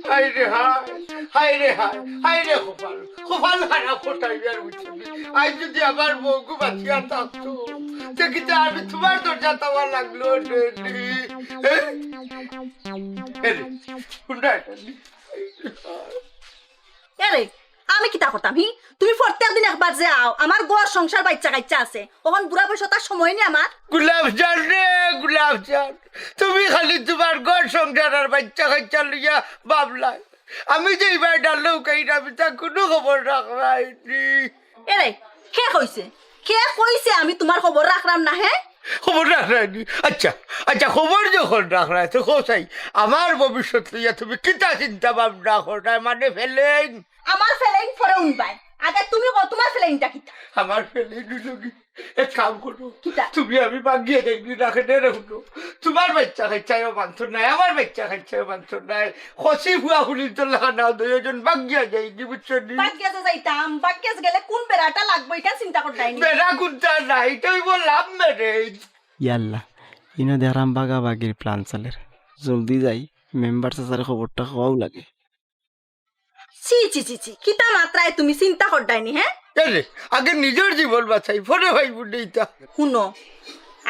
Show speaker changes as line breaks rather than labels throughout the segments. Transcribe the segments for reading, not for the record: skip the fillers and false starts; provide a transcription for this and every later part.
হায় রে হায়, হায় রে হায়, হায় রে কপাল, কপাল খারাপ কোথায় বের হচ্ছে। আজ যদি আমার বউকে বাঁচিয়া থাকতো, দেখিতে আমি তোমার দরজা তাওয়া লাগলো রে।
এরে আমি কিতা করতাম হি? তুমি প্রত্যেক দিন একবার যে আও, আমার ঘর সংসার বাচ্চা কাচ্চা আছে, ওখান বুড়া বয়স তার সময় নেই আমার।
গোলাপ জান রে গোলাপ জান, তুমি খালি তোমার ঘর সংসার আর বাচ্চা কাচ্চা লইয়া ভাবলাই। আমি যে এবার ডালো কাইরা আমি তা কোনো খবর রাখলাইনি।
এরে কে কইছে, কে কইছে আমি তোমার খবর রাখলাম না? হ্যাঁ
খবর রাখলাইনি? আচ্ছা আচ্ছা, খবর যখন রাখলাই তো কোথায় আমার ভবিষ্যৎ লইয়া তুমি কিতা চিন্তা ভাবনা করায় মানে ফেলেন?
আমার ফেলেন পরে উনবাই, আগে তুমি কও তোমার ফেলেনটা কিতা?
আমার ফেলেন লগি এক কাম করো,
কিতা?
তুমি আমি বাগিয়ে দেখবি রাখে নেড়ে উঠো। তোমার বাচ্চা খাইচাইও মানছ নাই, আমার বাচ্চা খাইচাইও মানছ নাই, খসি ফুয়া ফুলি তো লাগা নাও, দুইজন বাগিয়া যাই কি বুঝছো নি?
বাগ্যাসে যাইতাম, বাগ্যাস গেলে কোন বেড়াটা লাগবে এটা চিন্তা করতাইনি।
বেড়া কুন্তা নাই তুই বললাম মেরে।
ইয়াল্লা ইনো দেখাম বাগা বাগির প্ল্যান চালের, জলদি যাই মেম্বার চাচার খবরটা হওয়াও লাগে।
চি চি চি চি, কিতা মাত্রায় তুমি চিন্তা করতাইনি? হ্যাঁ
এরে আগে নিজের জীবন বাঁচাই, পরে ভাই বুঝিটা।
শুনো,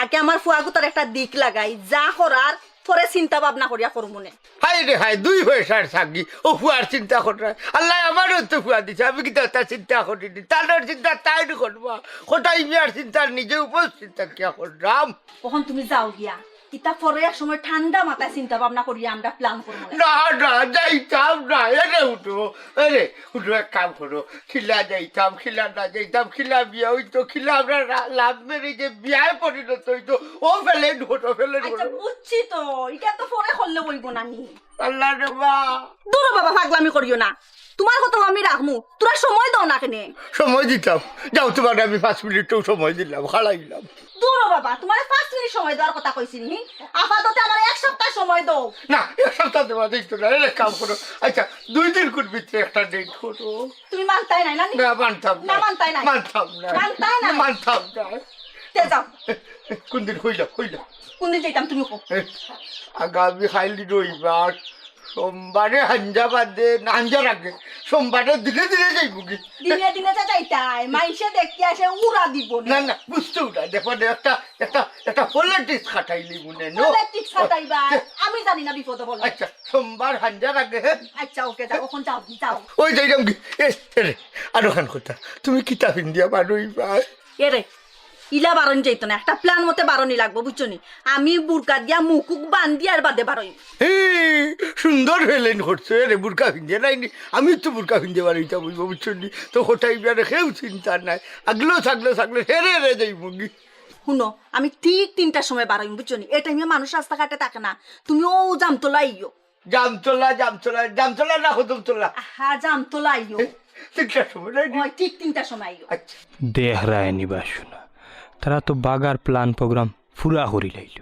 আগে আমার ফুয়াগুতার একটা দিক লাগাই, যা করার পরে চিন্তা ভাবনা করিয়া করব মনে।
হাই রে হাই, দুই পয়সার থাকি ও ফুয়ার চিন্তা করা। আল্লাহ আমারও তো ফুয়া দিছে, আমি কি তার চিন্তা করিনি? তার চিন্তা তাই করবা, কোথায় বিয়ার চিন্তা নিজে উপস্থিত থাকিয়া করলাম।
কখন তুমি যাও গিয়া, ইতা পরে এক সময় ঠান্ডা মাথায় চিন্তা ভাবনা করিয়া আমরা প্ল্যান করব।
না না যাইতাম না, এরে উঠো, এরে উঠো, এক কাম করো, খিলা যাইতাম, খিলা না যাইতাম, খিলা বিয়া হইতো, খিলা আমরা লাভ মেরে যে বিয়ায় পরিণত হইতো, ও ফেলে ঢোটো ফেলে
আচ্ছা
ঢোটো।
বুঝছি তো, এটা তো পরে করলে বইব না নি।
আল্লাহ রে বা,
দূর বাবা, পাগলামি করিও না, তোমার কথা আমি রাখমু, তোরা সময় দাও না কেনে।
সময় দিতাম, যাও তোমার আমি 5 মিনিটও সময় দিলাম, খাড়াইলাম।
দূর বাবা, তোমার 5 মিনিট সময় দেওয়ার কথা কইছি নি, আপাতত আমার 1 সপ্তাহ সময় দাও।
না, এক সপ্তাহ দেওয়া দেখতো না, এর কাম করো। আচ্ছা 2 দিন কোন ভিতরে একটা ডেট করো।
তুমি মানতাই নাই না?
না মানতাম
না, মানতাই নাই।
মানতাম না,
মানতাই নাই।
মানতাম না।
তে যাও,
কোন দিন হইলাম হইলাম?
কোন দিন যাইতাম তুমি কো?
আগামী খাইলি রবিবার, সোমবারে হাঞ্জা বাদে না, হাঞ্জার আগে সোমবারে ধীরে ধীরে যাইব কি?
দিনে দিনে যে যাইতাই, মাইসে দেখি আসে উড়া দিব
না না, বুঝতে উঠা দেখো, একটা একটা একটা পলিটিক্স খাটাইলি মনে নো।
পলিটিক্স খাটাইবা, আমি জানি না বিপদ বল।
আচ্ছা সোমবার হাঞ্জার আগে,
আচ্ছা ওকে, যাও ওখান যাও, যাও।
ওই যাইলাম কি? রে আরো খান কথা, তুমি কিতাব ইন্ডিয়া বারোইবার
এরে ইলা বারণ যাইতো না, একটা প্ল্যান মতে বারণই লাগবো বুঝছো নি। আমি বুরকা দিয়া মুকুক বান্ধি আর বাদে বারই।
সুন্দর হেলেন করছো রে, বুরকা ফিন্দে নাইনি, আমি তো বুরকা ফিন্দে বাড়িটা বুঝবো বুঝছো নি, তো হোটাই বিয়ারে কেউ চিন্তা নাই, আগলো থাকলে থাকলে হেরে হেরে যাই মুগি।
শুনো, আমি ঠিক 3টার সময় বারই বুঝছো নি, এই টাইমে মানুষ রাস্তাঘাটে থাকে না, তুমি ও জামতলা আইও।
জামতলা জামতলা জামতলা না কদমতলা?
হ্যাঁ জামতলা আইও,
3টার সময় নাই?
ওই ঠিক 3টার সময় আইও।
আচ্ছা
দেখ রায় নিবা শোনা, তারা তো বাগার প্ল্যান প্রোগ্রাম ফুরা করি লাইল।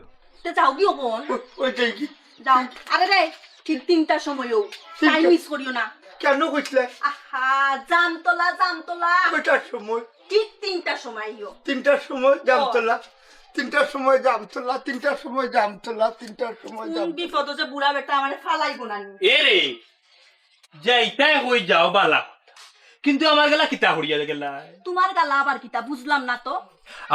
তে যাও কি ওখান,
ওই যাই কি?
যাও। আরে রে ঠিক 3টার সময়ও, টাইম মিস করিও না।
কেন কইছিলে?
আহা জামতলা জামতলা,
কয়টার সময়?
ঠিক 3টার সময় আইও।
3টার সময় জামতলা, 3টার সময় জামতলা, 3টার সময় জামতলা, 3টার সময় জাম।
বিপদ যে বুড়া বেটা আমার ফালাইব না নি।
এরে যাইতাই হই যাও বালা, কিন্তু আমার গেলা কিতা হরিয়া গেলা?
তোমার গালা আবার কিতা বুঝলাম না তো।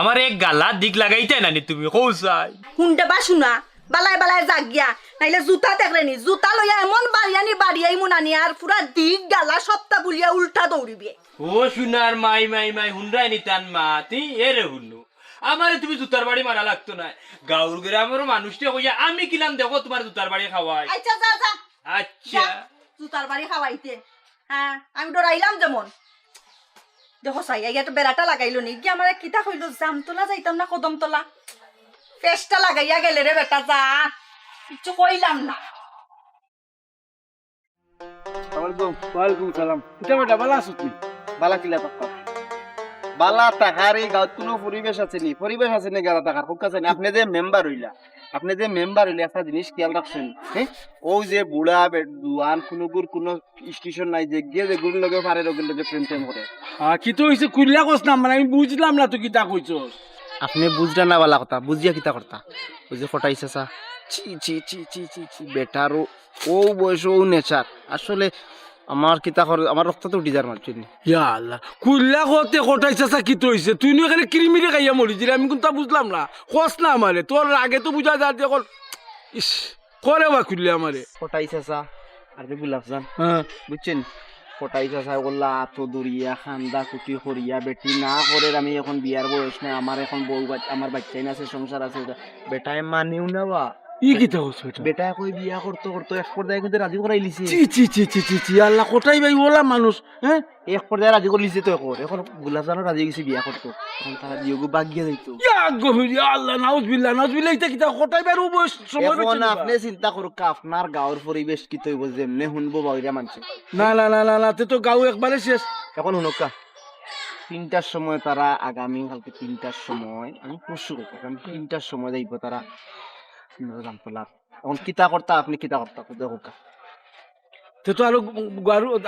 আমার এক গালা দিক লাগাইতাই নানি তুমি কৌসাই?
হুন্ডে বা শুনা, বালায় বালায় জাগিয়া, নাইলে জুতা দেখলে নি, জুতা লইয়া এমন বাড়িয়ানি বাড়িয়াই মুনানি আর পুরা দিক গালা সপ্তাহ বুলিয়া উল্টা দৌড়িবে।
ও সোনার মাই মাই মাই হুন্ডাই নিতান মা তুই এরে হুন্নু, আমারে তুমি জুতার বাড়ি মারা লাগতো না, গাঁর গ্রামের মানুষটা হইয়া আমি কিলাম দেখো তোমার জুতার বাড়ি খাওয়াই।
আচ্ছা যা যা,
আচ্ছা
জুতার বাড়ি খাওয়াইতে। হ্যাঁ আমি ডরাইলাম যেমন, দেখো সাই আইয়া তো বেড়াটা লাগাইলো নি, গিয়ে আমার কিতা কইলো জামতলা যাইতাম না কদমতলা, পেস্টটা লাগাইয়া গেলে রে বেটা, যা কিছু কইলাম না।
ওয়ালাইকুম সালাম। এটা বেটা বালা আছো তুমি? বালা কিলা পাক্কা বালা টাকার এই গাঁত কোনো পরিবেশ আছে নি? পরিবেশ আছে নি গালা টাকার? হোক আছে নি? আপনি যে মেম্বার হইলা, আপনি যে মেম্বার হইলে একটা জিনিস খেয়াল রাখছেন, হ্যাঁ, ও যে বুড়া দুয়ান কোনো স্টেশন নাই যে গিয়ে যে গুরুর লগে পারে রোগের লগে প্রেম টেম করে।
কি তো হয়েছে কুল্লা কস না মানে আমি বুঝলাম না তো কিতা কইছ।
আপনি বুঝটা না বালা কথা বুঝিয়া কিতা করতা ওই যে ফটাইছে সা ছি ছি ছি ছি ছি ছি বেটারও ও বয়স ও নেচার আসলে আমার কিতা করে আমার রক্ত তো উঠি যার মারছি
ইয়া আল্লাহ কুল্লা কতে কোটাই চাচা কি তো হয়েছে তুই নি এখানে কিরিমিরি খাইয়া মরিছিলি আমি কিন্তু তা বুঝলাম না কস না আমারে তোর আগে তো বুঝা যায় যে ইস করে বা কুল্লা আমারে
ফটাইছে সা আর যে গুলাবজান
হ্যাঁ
বুঝছেন ফটাইছে সা ওগুলা তো দরিয়া খান্দা কুটি করিয়া বেটি না করে আমি এখন বিয়ার বয়স না আমার এখন বউ আমার বাচ্চাই আছে সংসার আছে বেটায় মানিও না বা
ই কিতা হচ্ছে এটা
বেটা কই বিয়া করতে করতে এক পর্যায়ে কিন্তু রাজি করাই লিছে
চি চি চি চি চি চি আল্লাহ কোটাই ভাই ওলা মানুষ হ্যাঁ
এক পর্যায়ে রাজি করে লিছে তো এখন গুলাবজানও রাজি গেছে বিয়া করতে এখন তারা বিয়োগ বাগ গিয়ে যাইতো
ইয়া গভীর ইয়া আল্লাহ নাউজুবিল্লাহ ইতা কিতা কোটাই ভাই বয়স সময়
এখন
বেঁচে
আপনি চিন্তা করুক আপনার গাঁৱৰ পরিবেশ কি তৈব যেমনে শুনবো বাউরিয়া মানছে
না না না না না তে তো গাঁও একবারে শেষ
এখন শুনুকা 3টার সময় তারা আগামী কালকে 3টার সময় আমি পরশু কথা 3টার সময় যাইব তারা জামতলা এখন কিতা করতা আপনি কিতা করতা দেখো
তে তো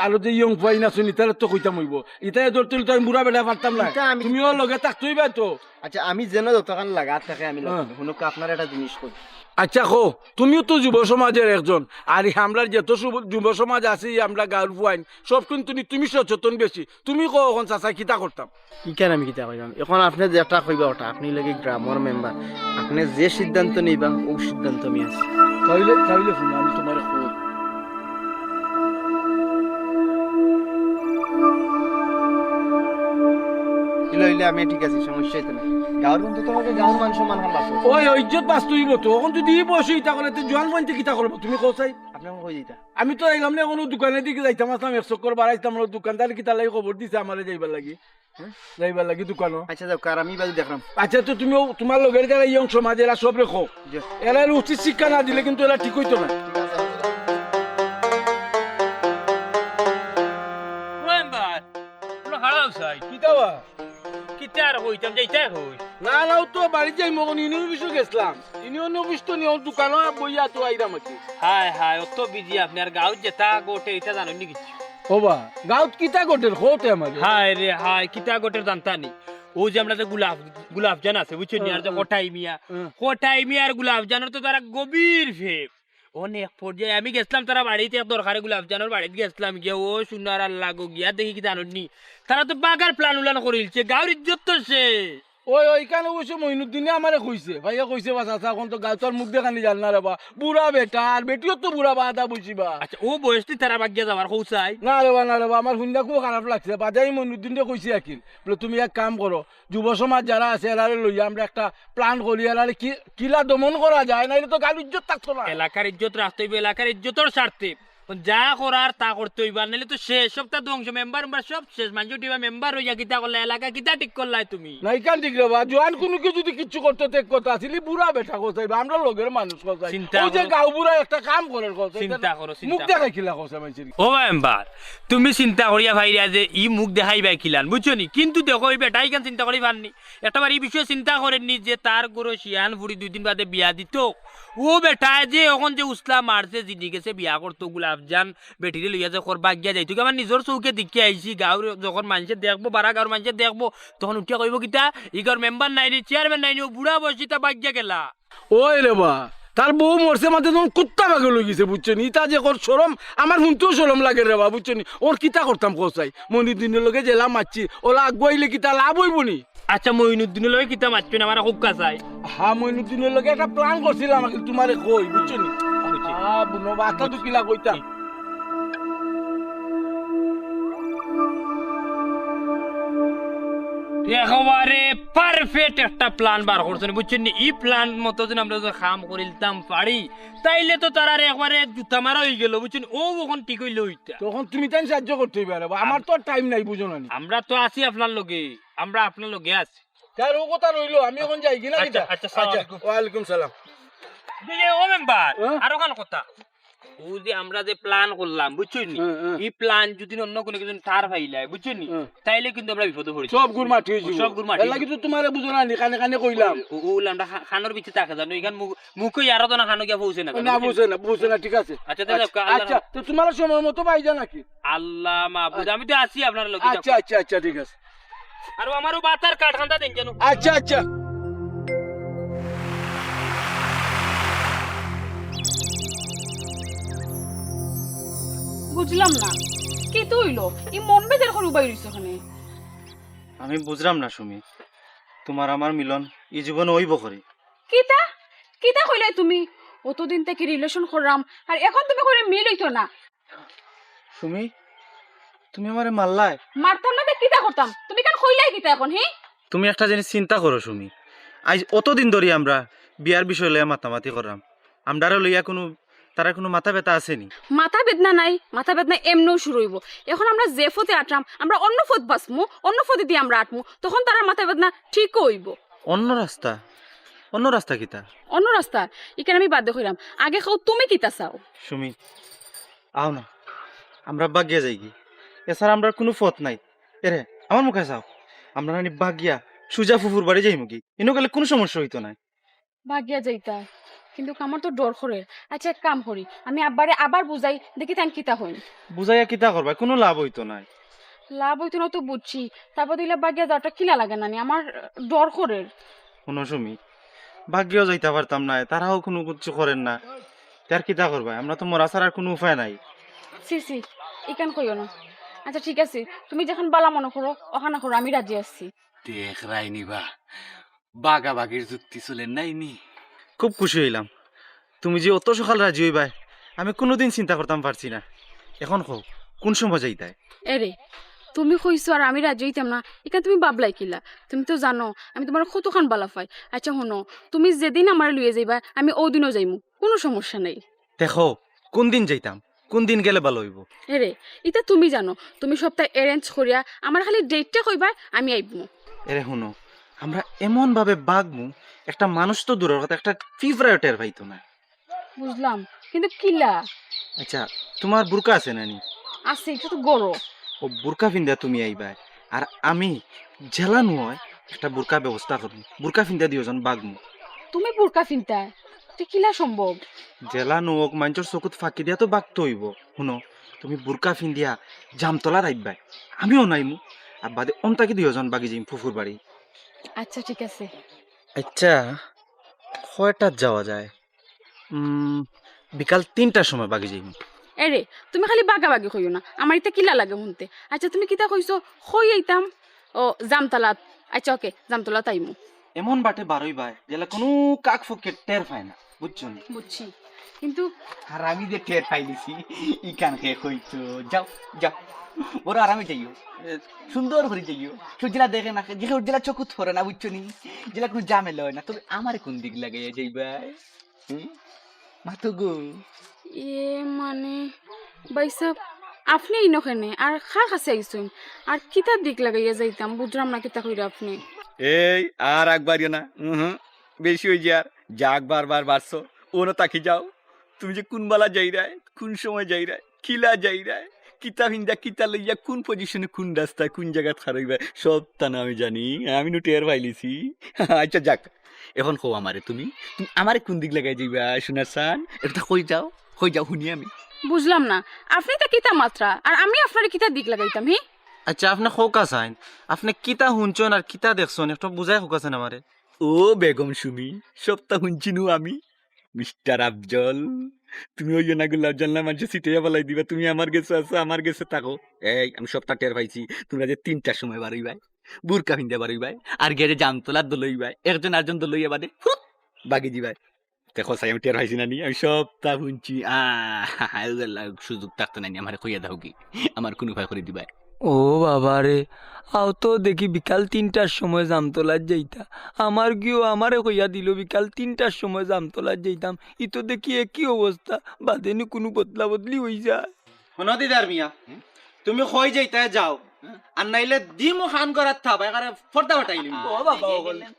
আরো যে ইয়ং ভাই না শুনি তাহলে তো কইতাম হইব ইতাই ধরতে তো আমি বুড়া বেলা পারতাম না
ইটা আমি-
তুমিও লগে থাকতেই বা তো
আচ্ছা আমি যেন যতক্ষণ লাগা থাকে আমি শুনুকা আপনার একটা জিনিস কই
আচ্ছা কো তুমিও তো যুব সমাজের একজন আর আমরার যত যুব সমাজ আছে আমরা গাঁর ফুয়াইন সব কিন্তু তুমি সচেতন বেশি তুমি কো এখন চাচা কিতা করতাম
ইকান আমি কিতা কইলাম এখন আপনি যেটা কইবা ওটা আপনি লাগে গ্রামের মেম্বার আপনি যে সিদ্ধান্ত নিবা ও সিদ্ধান্ত আমি আছি
তাইলে শুনো আমি তোমার কই
হইলে আমি ঠিক আছে সমস্যা হইতো না গাঁৱৰ কিন্তু তোমাকে গাঁৱৰ মান সম্মান হাম আছে
ওই ইজ্জত বাস তুইব তো এখন যদি বসে ইতা করে তো জোয়ান বনতে কিতা করবো তুমি কোথায়
আপনি আমাকে কই দিতা
আমি তো এলাম না কোনো দোকানের দিকে যাইতাম আসলাম 100 করে বাড়াইতাম দোকানদার কিতা লাগি খবর দিছে আমারে যাইবার লাগি যাইবার লাগি দোকানও
আচ্ছা যাও কার আমি বাজু দেখলাম
আচ্ছা তো তুমি তোমার লগের যারা ইয়ং সমাজ এরা সব রেখো এরা উচিত শিক্ষা না দিলে কিন্তু এরা ঠিক হইতো না কিতাবা
কিতা আর হইতাম যাইতাই হই
না না ও তো বাড়ি যাই মগন ইউনিয়ন অফিসে গেছিলাম ইউনিয়ন অফিস তো নিয়ে দোকানও বইয়া তো আইরাম আছি
হায় অত বিজি আপনি আর গাঁও যেতা গোটে এটা জানেন নি কিছু
ওবা গাঁত কিতা গোটের হোতে আমার
হায় রে হায় কিতা গোটের জানতা নি ও যে আমরা যে গুলাব জান আছে বুঝছেন আর যে কোটাই মিয়া আর গুলাব জানের তো তারা গভীর ফেপ অনেক পর্যায়ে আমি গেছিলাম তারা বাড়িতে দরকারে গুলাব জানোর বাড়িতে গেছিলাম গিয়ে ও সুন্দর আর লাগো গিয়া দেখি কি জানো নি তারা তো বাগার প্ল্যান উলান করিলছে গাঁর ইজ্জত তো শেষ
ওই ওইখানে অবশ্য মইনুদ্দিনে আমারে কইছে ভাইয়া কইছে বা চাচা এখন তো গাঁতর মুখ দেখানি জান না রে বা বুড়া বেটা আর বেটিও তো বুড়া বাদা বুঝিবা
আচ্ছা ও বয়সটি তারা বাগিয়া যাবার কৌসাই
না রে বা আমার শুনলে খুব খারাপ লাগছে বাজাই মইনুদ্দিনে কইছে আকিল বলে তুমি এক কাম করো যুব সমাজ যারা আছে এরারে লইয়া আমরা একটা প্ল্যান করি এরারে কিলা দমন করা যায় না এটা তো গাল ইজ্জত থাকতো না
এলাকার ইজ্জত রাখতে হইবে এলাকার ইজ্জতর স্বার্থে যা করার তা করতে হইবার নাহলে তো শেষ সপ্তাহ ধ্বংস মেম্বার সব শেষ মানুষ টিবা মেম্বার হইয়া কিতা করলে এলাকা কিতা ঠিক করলাই তুমি
না ইকান ঠিক রে বা জোয়ান কোনো কি যদি কিচ্ছু করতে তেক কথা আসলে বুড়া বেটা কোথায় আমরা লগের মানুষ কোথায়
চিন্তা
ওই যে
করো।
গাঁও বুড়া একটা কাম করার কথা
চিন্তা করো, চিন্তা
মুখ
করো।
দেখাই খিলা কথা মাইছে
ও মেম্বার তুমি চিন্তা করিয়া ভাইরা যে ই মুখ দেখাই বাই খিলান বুঝছো নি কিন্তু দেখো এই বেটাই কেন চিন্তা করি পারনি একটাবার এই বিষয়ে চিন্তা করেননি যে তার গরো শিয়ান ফুড়ি 2 দিন বাদে বিয়া দিত ও বেটায় যে এখন যে উসলা মারছে জিনি গেছে বিয়া করতো গুলাবজান বেটিরে লইয়া যে করবা গিয়া যাইতো আমার নিজের চৌকে দেখি আইছি গাঁর যখন মানুষে দেখবো বারা গাঁর মানুষে দেখবো তখন উঠিয়া কইব কিতা ইগর মেম্বার নাইনি চেয়ারম্যান নাইনি ও বুড়া বসি তা বাগিয়া গেলা
ওই রে বা তার বউ মরছে মাঝে তখন কুত্তা বাগে লই গেছে বুঝছো নি তা যে ওর সরম আমার শুনতেও সরম লাগে রে বা বুঝছো নি ওর কিতা করতাম কোসাই মন্দির দিনের লগে জেলা মারছি ওলা আগুয়াইলে কিতা লাভ হইব নি
আচ্ছা মইনুদ্দিনের লগে কিতা মারছো না আমার খুব কাছাই
হ্যাঁ মইনুদ্দিনের লগে একটা প্ল্যান করছিলাম আমাকে তোমারে কই বুঝছো নি বুনো বাতা তো কিলা কইতা
একেবারে পারফেক্ট একটা প্ল্যান বার করছেন বুঝছেন এই প্ল্যান মতো যদি আমরা যদি কাম করিলতাম পারি তাইলে তো তার একবারে জুতা মারা হয়ে গেল বুঝছেন ও ওখান ঠিক হইলে হইতা
তখন তুমি তাই সাহায্য করতে পারবে আমার তো টাইম নাই বুঝো না
আমরা তো আছি আপনার লগে আমরা আপনার লগে আছি
তার ও কথা রইলো আমি এখন যাই কিনা
আচ্ছা, আচ্ছা, সালাম আলাইকুম।
ওয়ালাইকুম সালাম
ও মেম্বার
হ্যাঁ?
আরো কান কথা ও যে আমরা যে প্ল্যান করলাম বুঝছো নি এই প্ল্যান যদি অন্য কোনো কিছু তার ফাইলাই বুঝছো নি তাইলে কিন্তু আমরা বিপদে পড়ি
সব গুড় মাটি হয়ে
সব গুড় মাটি
এলা কিন্তু তোমারে বুঝো না নি কানে কানে কইলাম
ও আমরা খানোর পিছে তাকে জানো এখান মুখই আরো তো না খানো গিয়া পৌঁছে না
না বুঝে না ঠিক আছে
আচ্ছা তাহলে
আচ্ছা তো তোমার সময় মতো পাই যা নাকি
আল্লাহ মাহবুব আমি তো আছি আপনার লগে
আচ্ছা ঠিক আছে
আর আমারও বাতার কাঠখান্তা দেন জানো
আচ্ছা
বুঝলাম না কি তো হইলো এই মন বেজার করে উবাই রইছ ওখানে
আমি বুঝলাম না সুমি তোমার আমার মিলন এই জীবনে হইব করে
কিতা কিতা কইলে তুমি অতদিন থেকে রিলেশন করলাম আর এখন তুমি কইলে মিল হইতো না
সুমি তুমি আমারে মারলাই
মারতাম না তো কিতা করতাম তুমি কেন কইলাই কিতা এখন হি
তুমি একটা জিনিস চিন্তা করো সুমি আজ অতদিন ধরে আমরা বিয়ার বিষয় লইয়া মাতামাতি করলাম আমরারও লইয়া তারা কোনো মাথা ব্যথা আসেনি
মাথা বেদনা নাই মাথা বেদনা এমনও শুরু হইব এখন আমরা যে ফতে আটরাম আমরা অন্য ফত বাসমু অন্য ফতে দিয়ে আমরা আটমু তখন তারা মাথা বেদনা ঠিক হইব
অন্য রাস্তা কিতা
অন্য রাস্তা এখানে আমি বাধ্য হইলাম আগে খাও তুমি কিতা চাও
সুমি আও না আমরা বাগিয়া যাই কি এছাড়া আমরা কোনো পথ নাই এরে আমার মুখে চাও আমরা নানি বাগিয়া সুজা ফুফুর বাড়ি যাইমু কি এনে গেলে কোনো সমস্যা হইতো না
ভাগিয়া যাইতা কিন্তু আমার তো ডর করে আচ্ছা এক কাম করি আমি আব্বারে আবার বুঝাই দেখি তাই কিতা হইন
বুঝাইয়া কিতা করবা কোনো লাভ হইতো না
লাভ হইতো না তো বুঝছি তারপর দিলে বাগিয়া যাওয়াটা কিলা লাগে নানি আমার ডর করে
কোনো সুমি বাগিয়াও যাইতে পারতাম না তারাও কোনো কিছু করেন না তার কিতা করবা আমরা তো মরা ছাড়ার কোনো উপায় নাই
সি ইকান কইও না আচ্ছা ঠিক আছে তুমি যখন বালা মনে করো ওখানে করো আমি রাজি আছি
দেখ রাইনিবা বাগাবাগির যুক্তি চলেন নাইনি
খুব খুশি হইলাম তুমি যে অত সকাল রাজি হইবাই আমি কোনোদিন চিন্তা করতাম পারছি না এখন কোন সময় যাইতাই
এরে তুমি কইছো আর আমি রাজি হইতাম না এখানে তুমি বাবলাই কিলা তুমি তো জানো আমি তোমার কতখান বালা পাই আচ্ছা শোনো তুমি যেদিন আমার লইয়ে যাইবা আমি ওদিনও যাইমু কোনো সমস্যা নাই
দেখো কোন দিন যাইতাম কোন দিন গেলে ভালো হইব
এরে এটা তুমি জানো তুমি সপ্তাহে অ্যারেঞ্জ করিয়া আমার খালি ডেটটা কইবা আমি আইবমু
এরে শুনো আমরা এমন ভাবে বাগমু একটা মানুষ তো দূরের কথা একটা ফিফরাও টের পাইতো না
বুঝলাম কিন্তু কিলা
আচ্ছা তোমার বুরকা আছে নানি
আছে এটা তো গরো
ও বুরকা ফিন্দা তুমি আইবা আর আমি জেলা নয় একটা বুরকা ব্যবস্থা করবো বুরকা ফিন্দা দিওজন বাগমু
তুমি বোরকা ফিনতা এটা কিলা সম্ভব
জেলা নোক মানুষের চকুত ফাঁকি দিয়া তো বাগতে হইব শুনো তুমি বুরকা ফিন্দিয়া জামতলার আইবাই আমিও নাইমু আর বাদে অন্তাকে দিওজন বাগি যাইম ফুফুর বাড়ি
আচ্ছা ঠিক আছে
আচ্ছা কয়টাত যাওয়া যায় বিকাল 3টার সময় বাগি যাইম
এরে তুমি খালি বাগাবাগি কইও না আমার এটা কিলা লাগে শুনতে আচ্ছা তুমি কিতা কইছো কই আইতাম ও জামতলাত আচ্ছা ওকে জামতলাত আইমু
এমন বাটে বারোই বাই যেলা কোনো কাক ফুকে টের পায় না বুঝছো নি?
বুঝছি কিন্তু
আর আমি যে টের পাইলিছি ইকান খেয়ে কইতো যাও যাও বড় আরামে যাইও সুন্দর করে যাইও সূর্যলা দেখে না যে সূর্যলা চকুত ফরে না বুঝছো নি যেলা কোনো জামেল হয় না তবে আমার কোন দিক লাগাইয়া যাইবা মাতো গো
এ মানে বাইসাব আপনি ইনখানে আর খার কাছে আইসুন আর কিতা দিক লাগাইয়া যাইতাম বুঝলাম না কিতা কইরা আপনি
এই আর একবারই না বেশি হয়ে যায় যাক বারবার বাড়ছো ওনো তাকি যাও তুমি যে কোন বেলা যাই রায় কোন সময় যাই রায় কিলা যাই রায় কিতা হিন্দা কিতা লইয়া কোন পজিশনে কোন রাস্তায় কোন জায়গায় খারাইবা সব তা না আমি জানি আমি নু টের পাইলিছি আচ্ছা যাক এখন কো আমারে তুমি আমারে কোন দিক লাগাই যাইবা সোনার সান এটা কই যাও শুনি আমি
বুঝলাম না আপনি তা কিতা মাত্রা আর আমি আপনার কিতা দিক লাগাইতাম হি
আচ্ছা আপনি খোকা চাইন আপনি কিতা শুনছন আর কিতা দেখছন একটু বুঝাই খোকাছেন আমারে
ও বেগম সুমি সপ্তাহ শুনছিনু আমি মিস্টার আফজল তুমি ওই জনাগুলো জানলাম মানুষ সিটে বলাই দিবা তুমি আমার গেছে আছো আমার গেছে থাকো এই আমি সপ্তাহ টের পাইছি তোমরা যে 3টার সময় বাড়ি ভাই বুরকা ভিন্দা বাড়ি ভাই আর গেড়ে জামতলার দলই ভাই একজন আরেকজন দলইয়া বাদে বাগি দিবাই দেখো সাই আমি টের পাইছি না নি আমি সপ্তাহ শুনছি সুযোগ থাকতো না আমার কইয়া দাও কি আমার কোনো ভয় করে দিবাই
ও বাবা রে আও তো দেখি বিকাল 3টার সময় জামতলার যাইতা আমার গিয়েও আমারে কইয়া দিল বিকাল 3টার সময় জামতলার যাইতাম ই তো দেখি একই অবস্থা বাদেনি কোনো বদলা বদলি হই যায়
শোনো দিদার মিয়া তুমি কই যাইতা যাও আর নাইলে দিমু খান করার থাপ এখানে ফর্দা ফাটাইলি
ও বাবা ও বললেন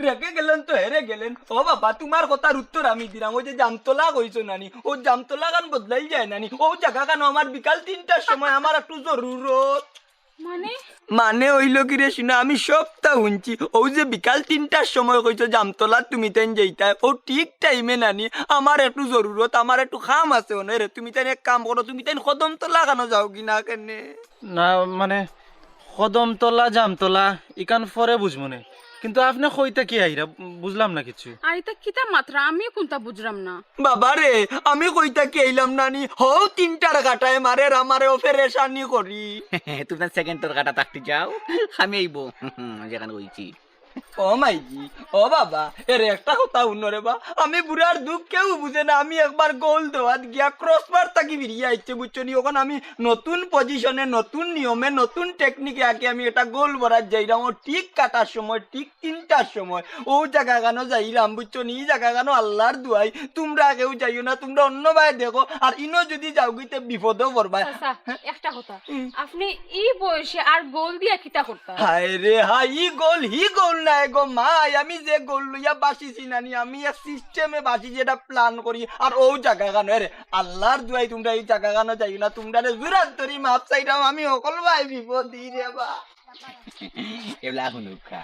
রেখে গেলেন তো হেরে গেলেন ও বাবা তোমার কথার উত্তর আমি দিলাম ওই যে জামতলা কইছো নানি ও জামতলা গান বদলাই যায় নানি ও জায়গা কেন আমার বিকাল 3টার সময় আমার একটু জরুরত মানে হইল কি রে শুনা আমি সপ্তাহ শুনছি ও যে বিকাল 3টার সময় কইছো জামতলা তুমি তাই যাইতা ও ঠিক টাইমে নানি আমার একটু জরুরত আমার একটু খাম আছে ওনে রে তুমি তাই এক কাম করো তুমি তাই কদমতলা কেন যাও কি না কেনে
না মানে কদমতলা জামতলা ইকান পরে বুঝবো না কিন্তু আপনি কইতা কি আইরা বুঝলাম না কিছু
আর এটা কিতা মাত্রা আমি কোনটা বুঝলাম না
বাবা রে আমি কইতা কি আইলাম নানি হও 3টার কাটায় মারে আমারে অপারেশানি করি
তুমি সেকেন্ডের কাটা থাকতে যাও আমি আইবো যেখানে হইছি
ও মাইজি ও বাবা এর একটা কথা উন্নরে বা আমি বুড়ার দুঃখ কেউ বুঝে না আমি একবার গোল দেওয়াত গিয়া ক্রস বার তাকি বেরিয়ে আইছে বুঝছো নি ওখানে আমি নতুন পজিশনে নতুন নিয়মে নতুন টেকনিকে আগে আমি এটা গোল ভরার যাইলাম ও ঠিক কাটার সময় ঠিক 3টার সময় ও জায়গা গানো যাইলাম বুঝছো নি এই জায়গা গানো আল্লাহর দুয়াই তোমরা কেউ যাইও না তোমরা অন্য ভাই দেখো আর ইনো যদি যাও গিতে বিপদেও পড়বা
চাচা একটা কথা আপনি এই বয়সে আর গোল দিয়া কিতা করতা
হায় রে হাই হি গোল না গো মাই আমি যে গোল লইয়া বাসিছি নানি আমি এক সিস্টেমে বাসি যেটা প্ল্যান করি আর ও জায়গা গানো রে আল্লাহর দুয়াই তোমরা এই জায়গা গানো যাই না তোমরা জুরাত তরি মাপ চাইতাম আমি অকল ভাই বিপদ রে বা
এগুলা শুনুকা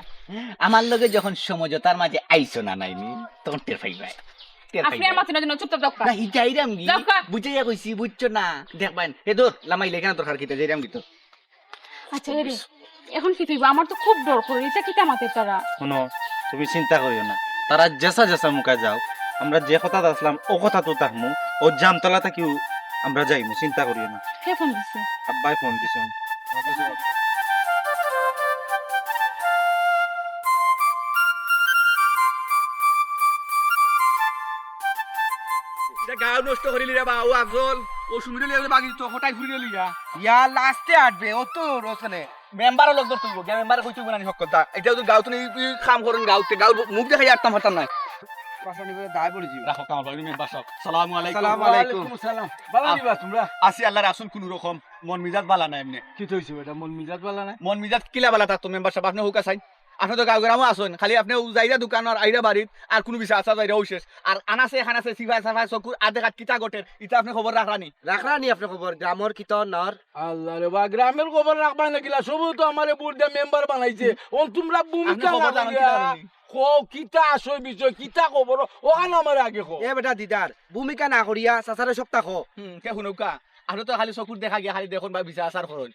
আমার লগে যখন সমঝোতার মাঝে আইসো না নাইনি তখন টের পাইবাই
আপনি আর মাথা না চুপচাপ যাও
না যাইরাম গি
যাও কা।
বুঝাইয়া কইছি বুঝছো না দেখবেন এ দূর লামাইলে কেন দরকার কিতা যাইরাম গিতো
আচ্ছা রে এখন কি তুইবা আমার তো খুব ডর করে এটা কিতা মাতে তারা
শোনো তুমি চিন্তা করিও না তারা জেসা জেসা মুখা যাও আমরা যে কথা আসলাম ও কথা তো তাহমু ও জামতলা থাকিও আমরা যাইমু চিন্তা করিও না
কে ফোন দিছে
আব্বাই ফোন দিছেন
গাও নষ্ট করিলি রে বা ও আগল ও সুমিরে লিয়ে বাগি তো হটাই ফুরিয়ে লিয়া
ইয়া লাস্টে আটবে ও তো রোশনে
মেম্বারও লোক ধরতে গো মেম্বার কইতে না হক কথা এটা তো গাও তো কাম করেন গাওতে গাও মুখ দেখাই আটতাম হতাম না
পাশানি দায় পড়ে যাবে
রাখো কাম লাগি মেম্বার সাহেব আসসালামু আলাইকুম
আসসালামু আলাইকুম
সালাম বালা নিবা তোমরা
আসি আল্লাহর রাসূল কোন রকম মন মিজাজ বালা না এমনি
কি হইছে বেটা মন মিজাজ বালা না
মন মিজাজ কিলা বালা থাকতো মেম্বার সাহেব আপনি হুকা চাই আপনি তো গাঁও গ্রামও আসেন খালি আপনি যাইরা দোকান আর আইরা বাড়িত আর কোনো বিষয় আসা যাইরা শেষ আর আনাছে এখানাছে সিফাই সাফাই চকুর আধে কাট কিতা গটের ইটা আপনি খবর রাখরানি
রাখরানি আপনি খবর গ্রামের কিতন নর
আল্লাহ রে বা গ্রামের খবর রাখবা না কিলা সব তো আমারে বুড় দিয়ে মেম্বার বানাইছে ও তোমরা
আপনি
ভূমিকা
খবর
না
জানেন
করিয়া
কিতা জানেন?
কো কিতা আসই বিষয় কিতা খবর ওখানে আমার আগে কো
এ বেটা দিদার ভূমিকা না করিয়া সাসারে সপ্তাহ
কে শুনুকা আপনি তো খালি চকুর দেখা গিয়া খালি দেখুন বা বিচার আচার করেন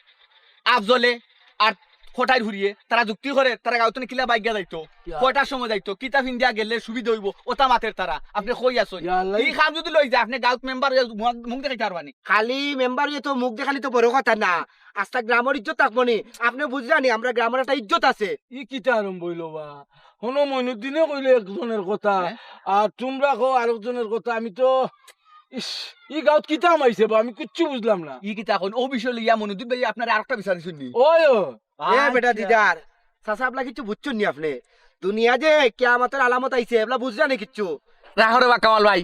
আফজলে আর খোটাই ঘুরিয়ে তারা যুক্তি করে তারা গাঁও কিলা বাইক যাইতো কয়টার সময় যাইতো কিতা ফিন্দিয়া গেলে সুবিধা হইব ওটা মাতের তারা আপনি কই আছো
ইয়া আল্লাহ।
এই খাম যদি লই যায় আপনি গাঁত মেম্বার মুখ দেখাইতে পারবানি
খালি মেম্বার তো মুখ দেখালি তো বড় কথা না আস্তা গ্রামের ইজ্জত থাকবো নি আপনি বুঝলানি আমরা গ্রামের একটা ইজ্জত আছে
ই কিতা আরম্ভ হইলো বা হনো মইনুদ্দিনে কইলে একজনের কথা আর তোমরা কো আরেকজনের কথা আমি তো ইস ই গাঁত কিতা মাইছে বা আমি কিচ্ছু বুঝলাম না
ই কিতা কোন ও বিষয় লইয়া মনুদ্দিন ভাই আপনার আরেকটা বিচার শুননি
ওই
এ বেটা দিদার চাচা আপনা কিছু বুঝছেন নি আপনি দুনিয়া যে কিয়ামতের আলামত আইছে এবলা বুঝলানি কিচ্ছু
রাহরে বা কামাল ভাই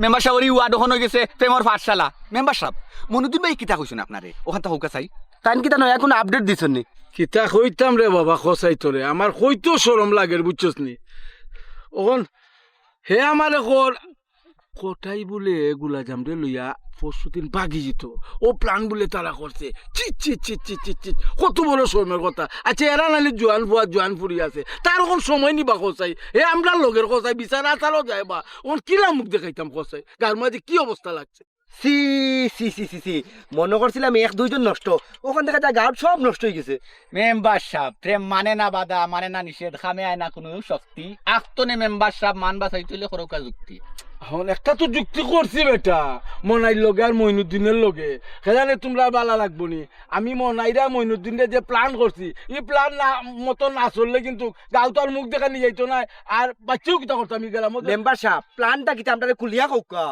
মেম্বার সাহেব ওয়ার্ড ওখানে গেছে প্রেমর পাঠশালা মেম্বার সাহেব মনুদ্দিন ভাই কিতা কইছেন আপনারে ওখান তো হুকা চাই
তাইন কিতা নয় এখন আপডেট দিছেন নি
কিতা কইতাম রে বাবা খসাই তোরে আমার কইতো শরম লাগে বুঝছস নি ওখন হে আমারে কর কোটাই বলে গুলা জামরে লইয়া পরশুদিন বাগি যেত ও প্ল্যান বলে তারা করছে cheat cheat cheat cheat cheat cheat কত বড় সময়ের কথা আচ্ছা এরা নালি জোয়ান ফুয়া জোয়ান ফুরি আছে তার ওখান সময় নিবা খসাই হে আমরা লোকের খসাই বিচার আচারও যায় বা ওখান কিলা মুখ দেখাইতাম খসাই গার মাঝে কি অবস্থা লাগছে
সি সি সি সি সি মনে করছিলাম এক দুইজন নষ্ট ওখান থেকে যা গাঁট সব নষ্ট হয়ে গেছে
মেম্বার সাহেব প্রেম মানে না বাধা মানে না নিষেধ খামে আয় না কোনো শক্তি আস্তনে মেম্বার সাহেব মানবা চাইতে খরকা যুক্তি
এখন একটা তো যুক্তি করছি বেটা মনাইর লগে আর মইনুদ্দিনের লগে সেখানে তোমরা বালা লাগবো নি আমি মনাইরা মইনুদ্দিনের যে প্ল্যান করছি এই প্ল্যান না মতো না চললে কিন্তু গাও তো আর মুখ দেখা নিয়ে যাইতো না আর বাচ্চাও কিতা করতাম আমি গেলাম
মেম্বার সাহেব প্ল্যানটা কিতা আমরা কুলিয়া কৌকা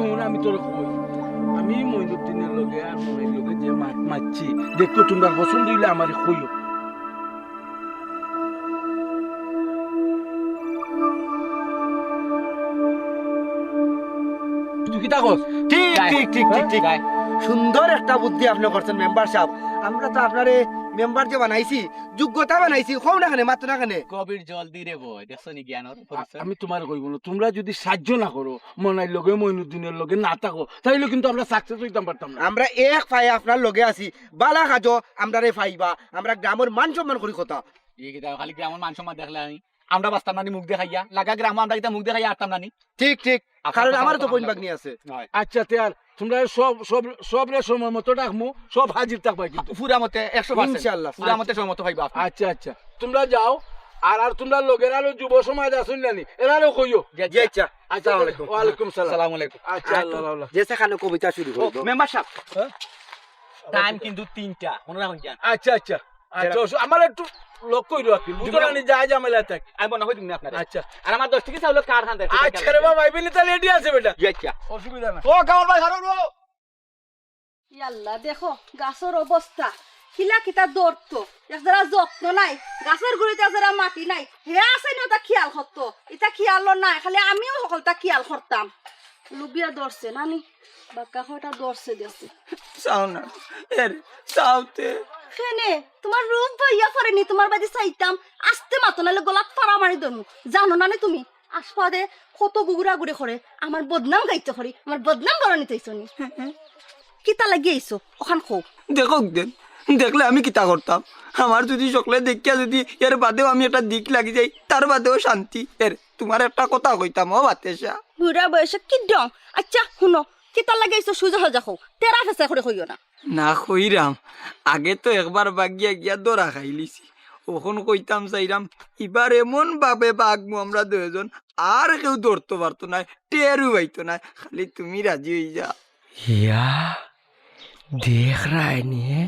হুন আমি তোর কই আমি মইনুদ্দিনের লগে আর মনাইর লগে যে মারছি দেখতো তোমরা পছন্দ হইলে আমার কইও তুই কিতা কস
ঠিক ঠিক ঠিক ঠিক ঠিক সুন্দর একটা বুদ্ধি আপনি করছেন মেম্বার সাহেব আমরা তো আপনারে মেম্বার যে বানাইছি যোগ্যতা বানাইছি কম না খানে মাত্র না খানে
কবির জল দি রে বই দেখছো নি জ্ঞানর পরিচয়
আমি তোমার কইব না তোমরা যদি সাহায্য না করো মনার লগে মইনুদ্দিনের লগে না থাকো তাইলে কিন্তু আমরা সাকসেস হইতাম পারতাম না
আমরা এক পায়ে আপনার লগে আছি বালা কাজ আমরারে পাইবা আমরা গ্রামের মান সম্মান করি কথা
এই কিতা খালি গ্রামের মান সম্মান দেখলে আমরা বাস্তাম নানি মুখ দেখাইয়া লাগা গ্রাম আমরা কিতা মুখ দেখাইয়া আটতাম নানি
ঠিক ঠিক কারণ আমারও তো বইন বাগনি আছে
আচ্ছা তেয়ার তোমরা সব সব সব রে সময় মতো ডাকমু সব হাজির থাকবা কিন্তু
পুরা মতে 100%
ইনশাআল্লাহ
পুরা মতে সমত পাইবা
আচ্ছা আচ্ছা তোমরা যাও আর আর তোমরা লোকের আরো যুব সমাজ আসুন নানি এরারও কইও
জি আচ্ছা
আচ্ছা ওয়ালাইকুম সালাম
আসসালামু আলাইকুম
আচ্ছা আল্লাহ আল্লাহ
যে সেখানে কবিতা শুরু করব
মেম্বার সাহেব টাইম কিন্তু 3টা মনে রাখুন জান
আচ্ছা আচ্ছা আচ্ছা আমার একটু লক্ষ্য কইরো কি বুঝরানি যায় ঝামেলা থাকে
আমি মনে হয় দিন আপনার
আচ্ছা
আর আমার 10 টাকা চাউল কার খান দেখো
আচ্ছা রে বাবা আইবেনি তাহলে রেডি আছে বেটা
জি আচ্ছা
অসুবিধা না
ও কামাল ভাই হারুন
ইয়াল্লা দেখো গাছের অবস্থা কিলা কিতা দৌড়তো যারা যত্ন নাই গাছের গুড়িতে যারা মাটি নাই হে আছে না ওটা খেয়াল করতো এটা খেয়াল নাই খালি আমিও সকলটা খেয়াল করতাম লুবিয়া দৌড়ছে নানি বাক্কা কয়টা দৌড়ছে দেখছি
চাও না এর চাওতে
কেনে তোমার রূপ ভাইয়া পড়েনি তোমার বাড়ি চাইতাম আসতে মাতো নাহলে গলাত পাড়া মারি দনু জানো না তুমি আশপাদে কত গুগুরা গুড়ে করে আমার বদনাম গাইতে করি আমার বদনাম বরণি চাইছনি কিতা লাগিয়েছো ওখান খো
দেখো দেন দেখলে আমি কিতা করতাম আমার যদি সকলে দেখিয়া যদি এর বাদেও আমি একটা দিক লাগি যাই তার বাদেও শান্তি এর তোমার একটা কথা কইতাম ও বাতেশা
বুড়া বয়সে কি ডং আচ্ছা শুনো কিতা লাগিয়েছো সুজা হজা খো তেরা ফেসা করে কইও না
না কইরাম আগে তো একবার বাগিয়া গিয়া দরা খাইলিছি ওখন কইতাম চাইরাম এবার এমন ভাবে বাগমু আমরা দুজন আর কেউ ধরতে পারতো না টেরু পাইতো না খালি তুমি রাজি হয়ে যা
या देख रहा है नहीं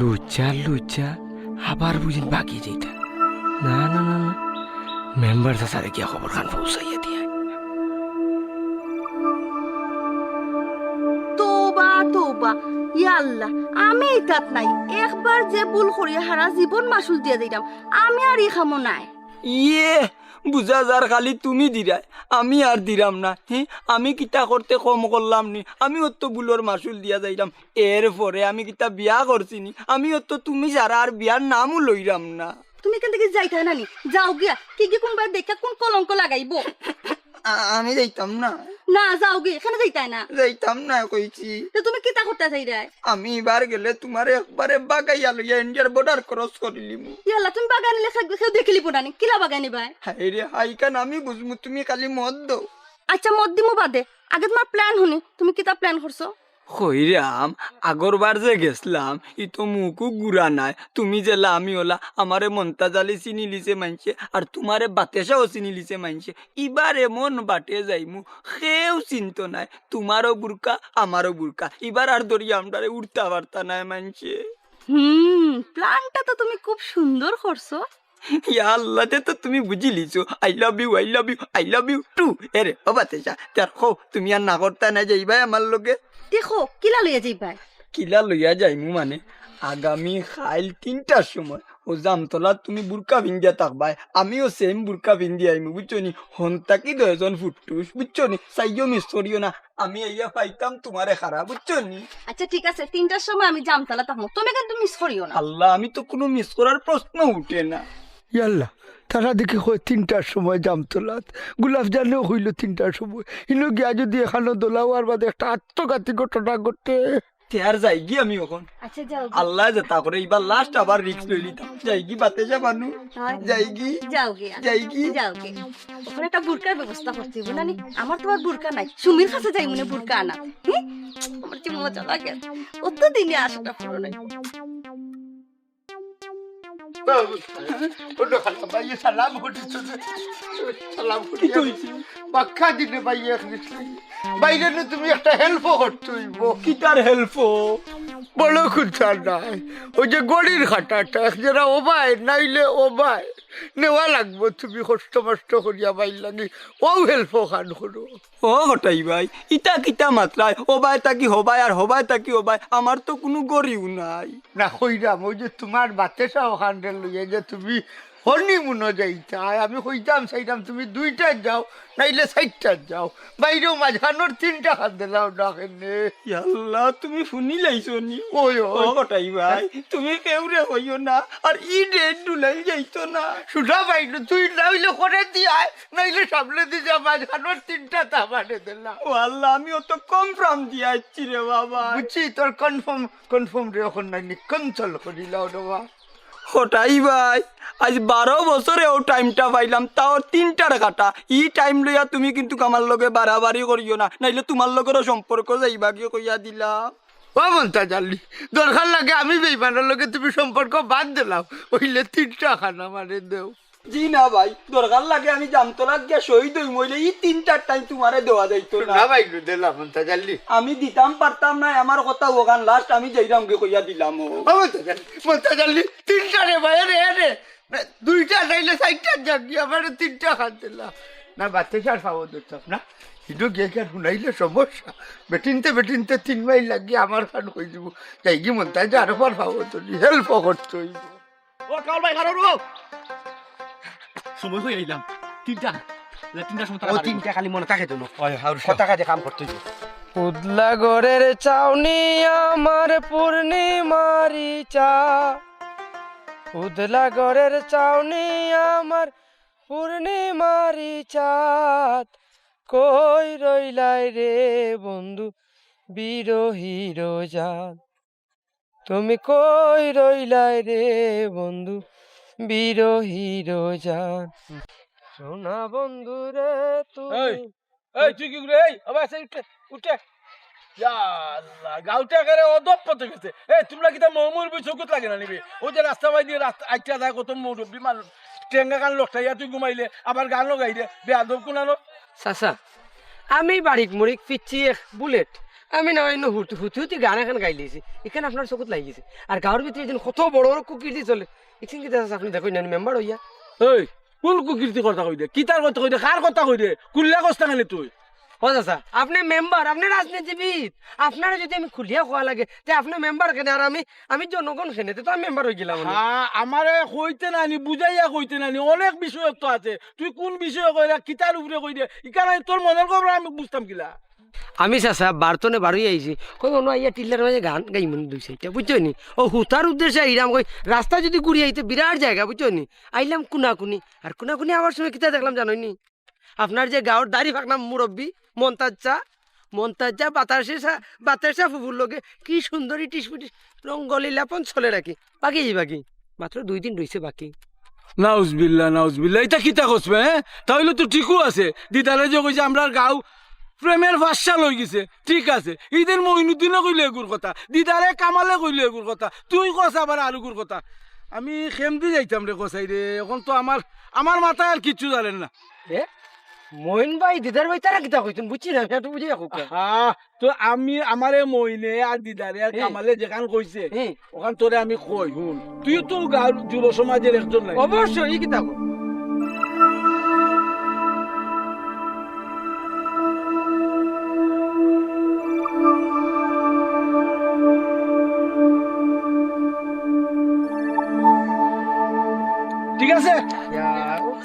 लुचा लुचा আবার বুঝিন বাকি যেটা না না না না মেম্বার সাথে কি খবর খান পৌঁছাইয়া দিয়া
তোবা তোবা ইয়াল্লাহ আমি এটাত নাই একবার যে ভুল করি হারা জীবন মাসুল দিয়ে দিলাম আমি আর ই খামো নাই
ইয়ে বুঝা যার খালি তুমি দিরাই আমি আর দিরাম না আমি কিতা করতে কম করলাম নি আমি অত বুলোর মাসুল দিয়া যাইলাম এরপরে আমি কিতা বিয়া করছি নি আমি অত তুমি যারা আর বিয়ার নামও লইরাম না
তুমি কেন থেকে যাইতা নানি যাও গিয়া কি কি কোনবা দেখা কোন কলঙ্ক লাগাইবো
আমি যাইতাম না
না যাও গিয়া এখানে যাইতাই না
যাইতাম না কইছি
তো তুমি কিতা করতে চাই রে
আমি এবার গেলে তোমার একবারে বাগাইয়া লইয়া ইন্ডিয়ার বর্ডার ক্রস করিলিম
ইয়াল্লাহ তুমি বাগানে লেখা কেউ দেখিলি পোড়ানি কিলা বাগানি ভাই
হাই রে হাইকান আমি বুঝমু তুমি খালি মদ দাও
আচ্ছা মত দিমু বাদে আগে তোমার প্ল্যান শুনি তুমি কিতা প্ল্যান করছো
কইরাম আগরবার যে গেছলাম ই তো মুখও গুড়া নাই তুমি জেলা আমি ওলা আমারে মন্তা জালি চিনি লিছে মানছে আর তোমারে বাতেশাও চিনি লিছে মানছে এবার এমন বাটে যাইমু কেউ চিন্ত নাই তোমারও বুরকা আমারও বুরকা এবার আর দরিয়া আমরারে উঠতে পারতা নাই মানছে
প্ল্যানটা তো তুমি খুব সুন্দর করছো
ইয়া আল্লাহ তো তুমি বুঝি লিছো I love you I love you I love you too এরে ও বাতেশা তার খো তুমি আর না করতা না যাইবাই আমার লগে
দেখো কিলা লইয়া যাইবাই
কিলা লইয়া যাইমু মানে আগামী খাইল 3টার সময় ও জামতলা তুমি বুরকা ভিন্দিয়া থাকবাই আমিও সেম বুরকা ভিন্দি আইমু বুঝছো নি হন্তাকি 2 জন ফুটুস বুঝছো নি সাইও মিস করিও না আমি ইয়া পাইতাম তোমারে খারাপ বুঝছো নি
আচ্ছা ঠিক আছে 3টার সময় আমি জামতলা থাকবো তুমি কিন্তু মিস করিও না
আল্লাহ আমি তো কোনো মিস করার প্রশ্ন উঠে না
ইয়াল্লা তারা দেখি হয় 3টার সময় জামতলাত গোলাপ জানেও হইল 3টার সময় ইনো গিয়া যদি এখানে দোলাওয়ার বাদে একটা আত্মঘাতী ঘটনা ঘটে
তে আর যাই গি আমি এখন
আচ্ছা যাও
আল্লাহ যেতা করে এবার লাস্ট আবার রিক্স লই লিতাম যাই গি বাতে যা বানু যাই গি
যাও গে
যাই গি
যাও গে ওখানে একটা বুরকার ব্যবস্থা করতে হবে নানি আমার তো আর বুরকা নাই সুমির কাছে যাই মনে বুরকা আনা আমার কি মজা লাগে অত দিনে আসাটা পুরো নাই
সালাম সালাম পাক্কা দিনে বাইয়ে বাইরে তুমি একটা হেল্পও করতে হইব
কিটার হেল্প
বড় খুঁজা নাই ওই যে গড়ির খাটাটা যারা ওবায় নাইলে ওবায় নেওয়া লাগবো তুমি কষ্ট মষ্ট করিয়া বাইর লাগি ও হেল্পও খান করো
ও হটাই ভাই ইটা কিটা মাত্রায় হবাই তাকি হবাই আর হবাই তাকি হবাই আমার তো কোনো গরিও নাই
না কইরাম ওই যে তোমার বাতেসা ওখান লইয়া যে তুমি হনিমুনও যাইতাই আমি কইতাম চাইতাম তুমি 2টা যাও নাইলে 4টা যাও বাইরেও মাঝখানোর 3টা খান দিলাম ডাকেনে
আল্লাহ তুমি শুনি লাইছো নি
ওই
ও গটাই ভাই তুমি কেউরে হইও না আর ই ডেট ডুলাই যাইতো না
সুধা বাইরে তুই নাইলে করে দিয়াই নাইলে সামনে দিয়ে যা মাঝখানোর 3টা তাবানে দিলাম
ও আল্লাহ আমি অত কম ফ্রাম দিয়ে আসছি রে বাবা
বুঝছি তোর কনফার্ম রে এখন নাইলে কনসল করিলাও রে বা
হঠাই ভাই আজ 12 বছরে ও টাইমটা পাইলাম তাও 3টার কাটা ই টাইম লইয়া তুমি কিন্তু আমার লগে বাড়াবাড়ি করিও না নাইলে তোমার লগেরও সম্পর্ক যাইবা কি কইয়া দিলাম
ও মনটা জানলি দরকার লাগে আমি বেইমানের লগে তুমি সম্পর্ক বাদ দিলাম ওইলে 3টা খানা মারে দেও
জি না ভাই দরকার লাগে আমি জামতলা গিয়া শহীদ হই মইলে ই 3টার টাইম তোমারে দেওয়া যাইতো না
না বাইরে দিলাম মনটা জানলি
আমি দিতাম পারতাম না আমার কথা ওখান লাস্ট আমি যাইরাম গে কইয়া দিলাম ও
মনটা জানলি 3টা রে ভাই রে 2টা নাইলে 4টা জাগি আমার 3টা খান দিলাম না বাতে চার পাবো দিতাম না কিন্তু গিয়ে কেন শুনাইলে সমস্যা বেটিনতে 3 মাইল লাগিয়ে আমার খান হয়ে যাব যাই কি মনটা যে আরো পর পাবো তো হেল্প করতে হইব
ও কাল ভাই কারো রো সময় হয়ে আইলাম 3টার সময়
ও 3টা খালি মনে থাকে তো কথা কাজে কাম করতে হইব উদলা গড়ের চাউনি আমার পূর্ণিমারি চা উদলা গড়ের চাউনি আমার পূর্ণিমারি চাঁদ কই রইলাই রে বন্ধু বিরহীর জান তুমি কই রইলাই রে বন্ধু বিরহীর জান সোনা বন্ধু রে তুমি
এই তুই কি রে আবার উঠে উঠে আল্লাহ গাউটা করে অদপ পথে গেছে এই তোমরা কি তা মমুর বই চকুত লাগে না নিবি ওই যে রাস্তা বাই দিয়ে রাস্তা আইটা যায় কত মুরব্বী মানুষ টেঙ্গা গান লটাইয়া তুই ঘুমাইলে আবার গান লগাই দে বেয়াদব কোনানো
চাচা আমি বাড়িক মুড়িক পিচ্ছি বুলেট আমি না অন্য হুতি হুতি গান এখন গাই লিয়েছি এখানে আপনার চকুত লাগি গেছে আর গাঁর ভিতরে যেন কত বড় বড় কুকির চলে এখানে কি চাচা আপনি দেখুন না মেম্বার হইয়া
এই কোন কুকীর্তি কথা কই দে কি তার কথা কই দে কার কথা কই দে কুল্লা কস্তা খালি তুই
ও চাচা আপনি মেম্বার আপনি রাজনীতিবিদ আপনারা যদি আমি খুলিয়া খোয়া লাগে যে আপনি মেম্বার কেন আর আমি জনগণ খেনে তো আমি মেম্বার হয়ে গেলাম
হ্যাঁ আমারে কইতে নানি বুঝাইয়া কইতে নানি অনেক বিষয় তো আছে তুই কোন বিষয়ে কইরা কিতার উপরে কই দে ইকানে তোর মনের খবর আমি বুঝতাম কিলা
আমি চাচা বারতনে বারোই আইছি কই অন্য আইয়া টিল্লার মাঝে গান গাই মনে 2-4টা বুঝছো নি ও হুতার উদ্দেশ্যে আইরাম কই রাস্তা যদি ঘুরি আইতে বিরাট জায়গা বুঝছো নি আইলাম কুনাকুনি আর কুনাকুনি আবার সময় কিতা দেখলাম জানোই নি আপনার যে গাঁৱৰ দাড়ি ফাঁকনা মুরব্বী মন্তাজা বাতাসা ফুফুর লোকে কি সুন্দর টিসপিটিস রঙ্গলি লাপন চলে রাখি বাকি মাত্র 2 দিন রয়েছে বাকি
নাউজবিল্লা এটা কিতা কসবে হ্যাঁ তাহলে তো ঠিকও আছে দিদারে যে কইছে আমরা গাঁও প্রেমের ভাষা লই গেছে ঠিক আছে ঈদের মইনুদ্দিনও কইলে এগুর কথা দিদারে কামালে কইলে এগুর কথা তুই কস আবার আলুগুর কথা আমি খেমদি যাইতাম রে কসাই রে এখন তো আমার মাথায় আর কিচ্ছু জানেন না
মইন ভাই দিদার ভাই তারা কিতা কইতেন বুঝছি না একটু বুঝে রাখো
তো আমি আমারে মইনে আর দিদারে আর কামালে যেখান কইছে ওখান তোরে আমি কই হুন তুই তো গাঁর যুব সমাজের একজন নাই
অবশ্যই কিতা
ঠিক আছে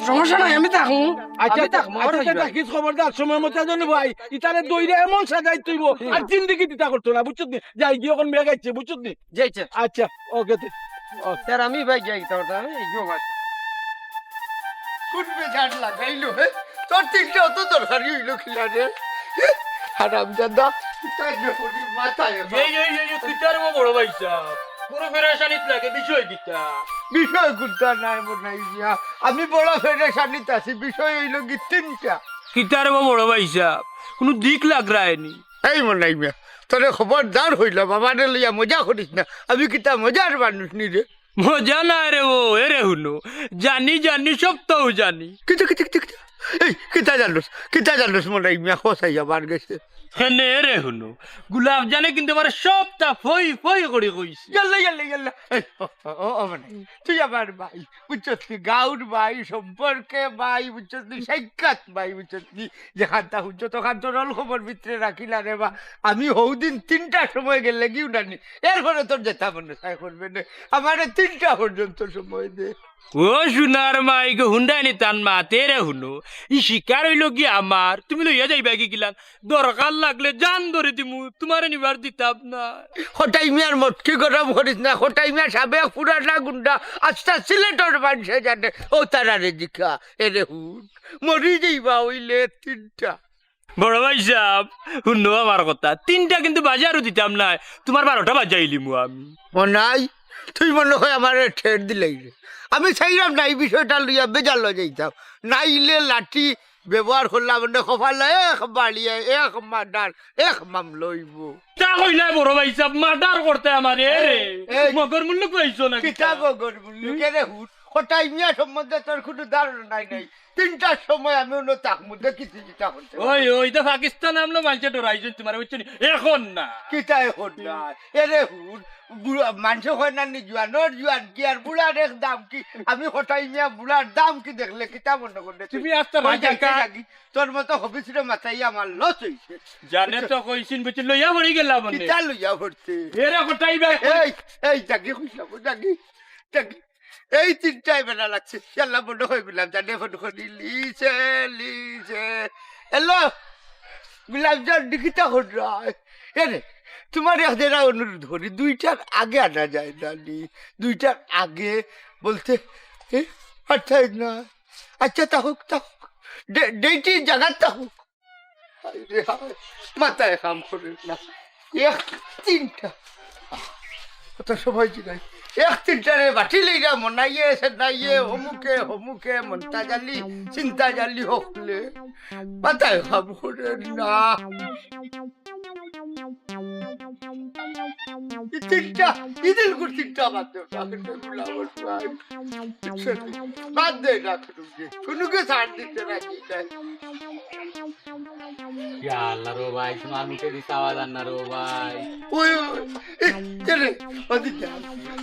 সমস্যা নাই আমি থাকুন
আচ্ছা দেখিস খবরদার সময় মতো জানি ভাই ইতারে দইরে এমন সাজাই তুইব আর জিন্দিগি দিতা করতো না বুঝছত নি যাই গিয়ে এখন মেয়ে গাইছে বুঝছত নি
যাইছে
আচ্ছা ওকে
স্যার আমি ভাই যাই তোটা এই গো ভাই
কোন বেজার লাগাইলো তোর 3টা অত দরকারি হইলো খিলা রে হারামজাদা তাই না পড়ি মাথায়
এই কিতার বড় ভাই সাহেব পুরো ফেরেশানিত লাগে বিষয় কিতা
বিষয় গুলতা নাই বনাই দিয়া আমি বড় ফেরেশানিত আছি বিষয় হইলো কি 3টা
কিতার বড় ভাই সাহেব কোনো দিক লাগ রায়নি
এই মনাই মিয়া তোরে খবরদার হইলাম আমারে লইয়া মজা করিস না আমি কিতা মজার মানুষ নি রে
মজা না রে ও এরে হুনো জানি সব তো জানি
কিতা এই কিতা জানোস মনে মিয়া খসাই আমার গেছে
হেনে রে শুনো গোলাপ জানে কিন্তু আমার সবটা ফই ফই করে কইছে
ইয়াল্লা মানে তুই আমার ভাই বুঝছস নি গাউর ভাই সম্পর্কে ভাই বুঝছস নি সাক্ষাৎ ভাই বুঝছস নি যেখানটা হুঁচো তখন তোর অল খবর ভিতরে রাখিলা রে বা আমি হৌদিন 3টার সময় গেলে গিয়ে উঠানি এরপরে তোর যেতে মনে চাই করবে না আমার 3টা পর্যন্ত সময় দে
ও সোনার মাইকে হুন্ডাই নি তান মা তেরে শুনো ই শিকার হইল কি আমার তুমি লইয়া যাইবা কি গিলান দরকার লাগলে জান ধরে দিমু তোমারে নিবার দিতাম না
হঠাই মিয়ার মটকি গরম করিস না হঠাই মিয়া সাবেক পুরানা গুন্ডা আস্তা সিলেটর মানুষে জানে ও তারা রে জিকা এরে হুন মরি যাইবা হইলে 3টা
বড় ভাই সাহেব শুনো আমার কথা 3টা কিন্তু বাজারও দিতাম না তোমার 12টা বাজাইলিমু আমি
মনাই তুই মনে হয় আমার ঠের দিলাই রে আমি চাইলাম না এই বিষয়টা লইয়া বেজাল যাইতাম নাইলে লাঠি ব্যবহার করলাম মানে কপালে এক বাড়িয়ে এক মার্ডার এক মামলইব
তা কইলা বড় ভাই সাহেব মার্ডার করতে আমারে রে
এই,
মগর মূল্য কইছো না
কিতাব গরবুল্লু কেরে হুট হঠাই মিয়া সম্বন্ধে তোর কোনো ধারণা নাই 3টার সময় আমি অন্য তাকমু দেখিছি যেটা হচ্ছে
ওই ওই তো পাকিস্তান আমলো মানছে ডরাইছেন তোমার বুঝছো নি এখন না
কিতা এখন না এরে হুট মানুষ হয় না নি জুয়ান কি আর বুড়ার এক দাম কি আমি হঠাই মিয়া বুড়ার দাম কি দেখলে কিতা মনে করলে
তুমি আস্তে
ওই
রাজা
যাইতে লাগি, তোর মতো হবিসরে মাথাই আমার লস হইছে
জানে তো কইছিন বুঝছো লইয়া পড়ি গেলাম মানে
কিতা লইয়া ভরতে
এরে কোটাই ভাই
এই জাগি খুশলাম জাগি এই 3টায় বেলা লাগছে আল্লাহ বন্ধ হয়ে গেলাম জানে ফোন করি লিছে হ্যালো গুলাব জান দিকিতা হল রায় এরে তোমার এরা অনুরোধ করি 2টার আগে আনা যায় না 2টার আগে বলতে আচ্ছা না আচ্ছা তা হোক ডেটি জায়গার তা হোক মাথায় কাম করে না 3টা কত সময় নাই 3টারে বাটি লইরা মনাইয়ে সেনাইয়ে হমুকে মনটা জালি চিন্তা জালি হকলে মাথায় কাম করে না 3টা ইদিল গুড় 3টা বাদ দে না কোনকে ছাড় দিতে রাখি
আল্লাহ রো ভাই তোমার মুখে দিতে আওয়াজ আন না রো ভাই
ওই চলে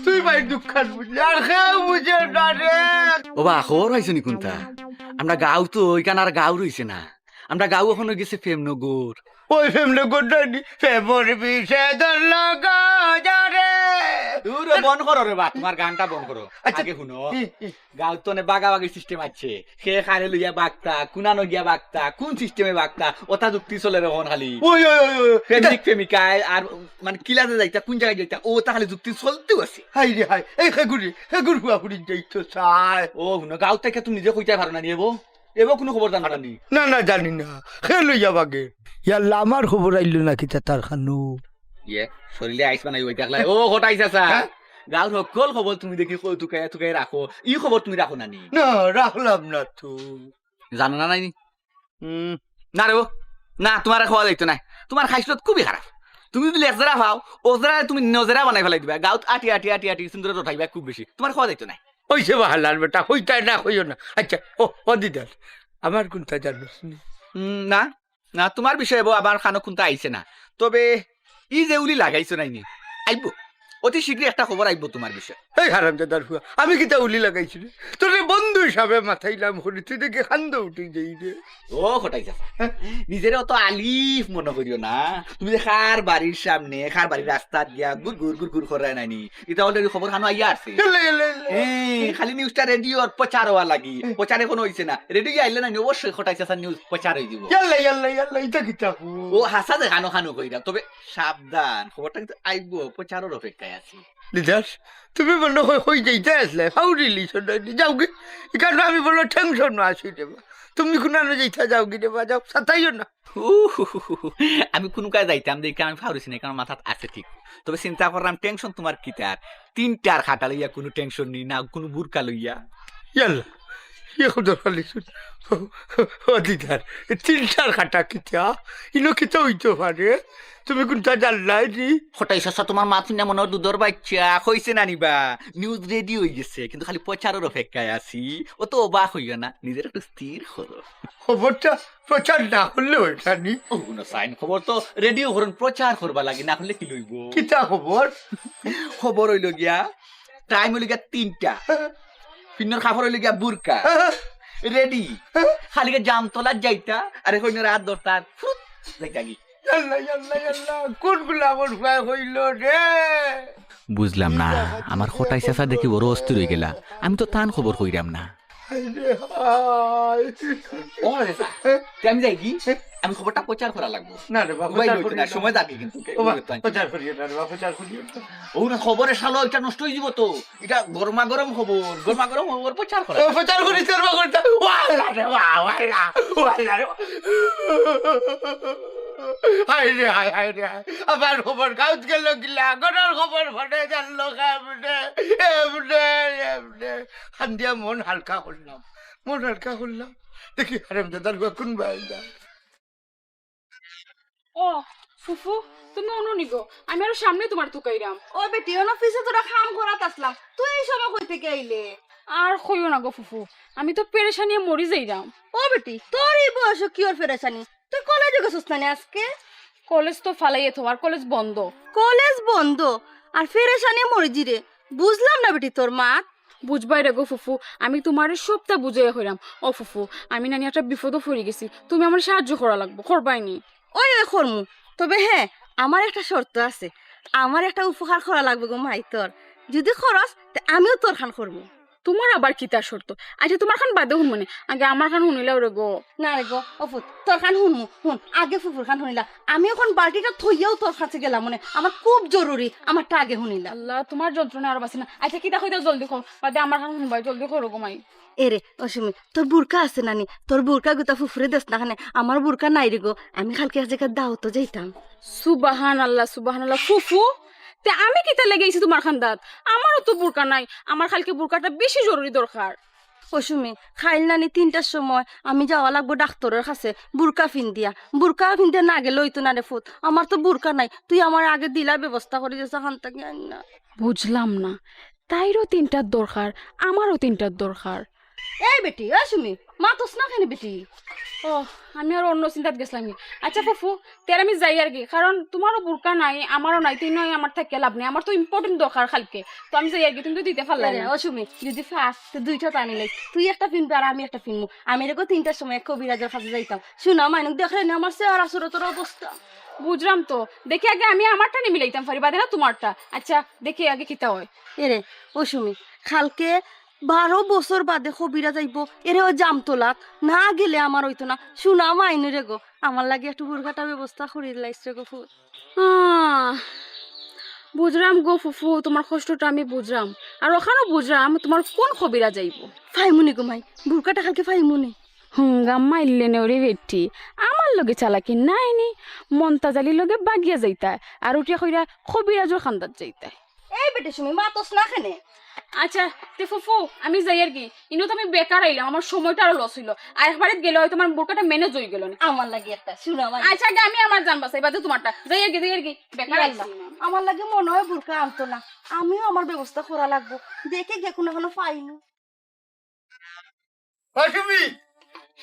তুই ভাই দুঃখান বুঝলি আর খেয়ে বুঝে না রে
ও বা খবর হয়েছে নি কোনটা আমরা গাঁও তো ওইখানে আর গাঁও রইছে না আমরা গাঁও ওখানে গেছে ফেমনগর
ওই ফেমলে গোটানি ফেমর বিষে দলগা যারে
দূরে বন্ধ করো রে বা তোমার গানটা বন্ধ করো আগে শুনো গাঁও তো বাগাবাগি সিস্টেম আছে সে খারে লইয়া বাগতা কুনানো গিয়া বাগতা কোন সিস্টেমে বাগতা ওটা যুক্তি চলে রে খালি
ওই
প্রেমিকায় আর মানে কিলাতে যাইতা কোন জায়গায় যাইতা ও তাহলে যুক্তি চলতেও আছে
হাই রে হাই এই হেগুড়ি হুয়া হুড়ি যাইতো চাই
ও শুনো গাঁও থেকে তুমি নিজে কইতে পারো না নি এবো কোনো খবর জানা নি
না জানি না খেয়ে লই যাবাগে ইয়াল্লা আমার খবর আইলো নাকি তার খানু
ইয়ে শরীরে আইস বানাই ওই দেখলাই ও হটাইছ আসা গাঁর সকল খবর তুমি দেখি তুকাই রাখো ই খবর তুমি রাখো নানি
না রাখলাম না তো
জানো না নাই না রে না তোমার খাওয়া যাইতো না তোমার খাইছত খুবই খারাপ তুমি যদি লেজরা খাও ওজরা তুমি নজরা বানাই ফেলাই দিবা গাঁত আটি সুন্দর উঠাইবা খুব বেশি তোমার খাওয়া যাইতো না
ওইসে বাহালার বেটা হইতাই না হইও না আচ্ছা ও দিদার আমার কোনটা জানোস
না না তোমার বিষয়ে আবার খানো কোনটা আইছে না তবে ই যে উলি লাগাইছো নাইনি আইব অতি শীঘ্রই একটা খবর আইব তোমার বিষয়ে
এই হারামজাদার হুয়া আমি কি তা উলি লাগাইছি রে তোর বন্ধু হিসাবে মাথাইলাম হরি তুই দেখে খান্দ উঠে যাই রে
ও হটাইছা নিজের অত আলিফ মনে করিও না তুমি যে খার বাড়ির সামনে খার বাড়ির রাস্তা গিয়া গুড় করায় নাইনি এটা অলরেডি খবর খানো আইয়া আসছে খালি নিউজটা রেডিওর প্রচার হওয়া লাগি প্রচারে কোনো হইছে না রেডিও আইলে না অবশ্যই হটাইছা নিউজ প্রচার হয়ে দিব
ইয়াল্লা এটা কি তা
ও হাসা যে খানো কইরা তবে সাবধান খবরটা কিন্তু আইব প্রচারের অপেক্ষায় আছে
দিদার তুমি মনে হয়ে যাইতে আসলে হাউরি লিছো যাও গে এখানে আমি বললো টেনশন আসি রে তুমি কোনানো যাইতা যাও গি রে যাও সাতাইও না
আমি কোনো কাজ যাইতাম দেখে আমি ফাউরিছি না কারণ মাথাত আছে ঠিক তবে চিন্তা করলাম টেনশন তোমার কি তার 3টার খাটা লইয়া কোনো টেনশন নি না কোনো বুরকা লইয়া
এখন খালি শুন ও দিদার তিনটার কাটা কিতা ইনো কিতা হইতে পারে তুমি কোনটা জানলাই নি
হঠাৎ সস্তা তোমার মা শুনে মনে হয় দুধর বাচ্চা হয়েছে না নিবা নিউজ রেডি হয়ে গেছে কিন্তু খালি প্রচারের অপেক্ষায় আছি ও তো অবাক হইয়া না নিজের একটু স্থির করো
খবরটা প্রচার না করলে ওইটা নি
ও না সাইন খবর তো রেডিও করুন প্রচার করবা লাগে না করলে কি লইব
কিতা খবর
খবর হইল গিয়া টাইম হইল গিয়া 3টা পিন্নর খাবার হইল গিয়া বুরকা রেডি খালি জামতলা যাইতা আরে কইন রাত 10টা যাইতা কি
আল্লাহ আল্লাহ আল্লাহ কোনগুলা আমার ভয় হইল রে
বুঝলাম না আমার হঠাই চেঁচা দেখি বড় অস্থির হয়ে গেলা আমি তো তান খবর কইরাম না
হায়রে হায়।
ও আমি যাই কি আমি খবরটা প্রচার করা লাগবো
না রে বাবা
মোবাইল
প্রচার
হইতো
করিও
না,
না।
সময় যাবে কিন্তু
ও বাবা, প্রচার করিও না রে বাবা, প্রচার করিও না।
ও না খবরের শালো এটা নষ্ট হয়ে যাব তো এটা গরমা গরম খবর প্রচার করা
ও প্রচার করিস রে বাবা, করতে ওয়ালা রে ওয়ালা ওয়ালা রে হায় রে হায় হায় রে হায়। আমার খবর গাউত গেল গিলা গরর খবর ফটে জানলো এমনে এমনে এমনে খান্দিয়া মন হালকা করলাম দেখি হারামজাদার কোন বাইদা
ও ফুফু তুমি অনুনি গো আমি আরো সামনে তোমার তুকাইরাম।
ও বেটি ওন অফিসে তোরা কাম করাত আসলাম তুই এই সময় কই থেকে আইলে
আর কইও না গো ফুফু আমি তো পেরেশানিয়ে মরি যাইরাম।
ও বেটি তোর এই বয়স কি ওর ফেরেছানি তুই কলেজে গেছিস না আজকে
কলেজ তো ফালাইয়ে তোমার কলেজ বন্ধ।
কলেজ বন্ধ আর ফেরেছানি মরিজি রে বুঝলাম না বেটি তোর মা
বুঝবাই রে গো ফুফু আমি তোমার সবটা বুঝাইয়া হইরাম। ও ফুফু আমি নানি একটা বিপদও পড়ে গেছি তুমি আমার সাহায্য করা লাগবো করবাইনি।
ওই ওই করমু তবে হ্যাঁ আমার একটা শর্ত আছে আমার একটা উপকার করা লাগবে গো মাই তোর যদি খরচ তে আমিও তোর খান করবো।
তোমার আবার কি তার শর্ত? আচ্ছা তোমার খান বাদে শুন মানে আগে আমার খান শুনিলাও রে গো।
না রে গো অফুত তোর খান শুনমু শুন আগে ফুফুর খান শুনিলা আমি এখন বালতিটা থইয়াও তোর কাছে গেলাম মানে আমার খুব জরুরি আমারটা আগে শুনিলা।
আল্লাহ তোমার যন্ত্রণা আর বাসি না। আচ্ছা কিতা কইতা জলদি কর বাদে আমার খান শুনবাই জলদি করো গো মাই।
এরে অসুমি তোর বুরকা আছে নানি তোর বুরকা গুতা ফুফুরে দেস না খানে আমার বুরকা নাই রে গো আমি কালকে এক জায়গায় দাওয়াত যাইতাম।
সুবহানাল্লাহ ফুফু তে আমি কিতা লেগেছি তোমার খান্দাত আমারও তো বুরকা নাই আমার খালকে বুরকাটা বেশি জরুরি দরকার।
অসুমি খাইল নানি 3টার সময় আমি যাওয়া লাগবো ডাক্তারের কাছে বুরকা ফিন্দিয়া না গেলে হইতো না রে ফুট আমার তো বুরকা নাই তুই আমার আগে দিলা ব্যবস্থা করে দিয়েছ খান থেকে আনি না।
বুঝলাম না তাইরও 3টার দরকার আমারও 3টার দরকার।
এই বেটি অসুমি মাতস না খানি বেটি।
ও আমি আর অন্য চিন্তাত গেছিলাম। আচ্ছা ফুফু তের আমি যাই আর কি কারণ তোমারও বুরকা নাই আমারও নাই তুই নয় আমার থেকে লাভ নেই আমার তো ইম্পর্টেন্ট দরকার খালকে তো আমি যাই আর কি তুমি তো দিতে পারলাই না।
অসুমি যদি ফার্স্ট দুইটা টানি লাই তুই একটা ফিনবি আর আমি একটা ফিনবো আমি রেখো 3টার সময় কবিরাজের কাছে যাইতাম শুনা মাইনুক দেখলে না আমার চেহারা সুরতর অবস্থা।
বুঝলাম তো দেখি আগে আমি আমারটা নিয়ে মিলাইতাম পারি বাদে না তোমারটা। আচ্ছা দেখি আগে কিতা হয়।
এরে অসুমি খালকে 12 বছর বাদে কবিরা যাইব এরে ও জামতলাত না গেলে আমার হইতো না শুনা মাইনু রে গো আমার লাগে একটু বুরকাটা ব্যবস্থা করি লাইছে গো ফুট।
বুঝলাম গো ফুফু তোমার কষ্টটা আমি বুঝলাম আর ওখানেও বুঝলাম তোমার কোন কবিরা যাইব।
ফাইমুনি গো মাই বুরকাটা খালকে ফাইমুনি
গাম্মা ইল্লে নেওরে বেটি আমার লগে চালাকি নাইনি মন্তাজালির লগে বাগিয়া যাইতায় আর উঠিয়া কইরা কবিরাজর খান্দাত যাইতায়।
এই বেটে সুমি মাতস না খানে।
আচ্ছা তে ফুফু আমি যাই আর কি ইনো তো আমি বেকার আইলাম আমার সময়টা আরো লস হইলো আর একবারে গেলে হয়তো আমার বুরকাটা ম্যানেজ হয়ে গেল না
আমার লাগে একটা শুনা মাই
আচ্ছা আগে আমি আমার জান বাসাই বাদে তোমারটা যাই আর কি বেকার আইলাম।
আমার লাগে মনে হয় বুরকা আনতো না আমিও আমার ব্যবস্থা করা লাগবো দেখে গে কোনো এখনো পাইনি।
ও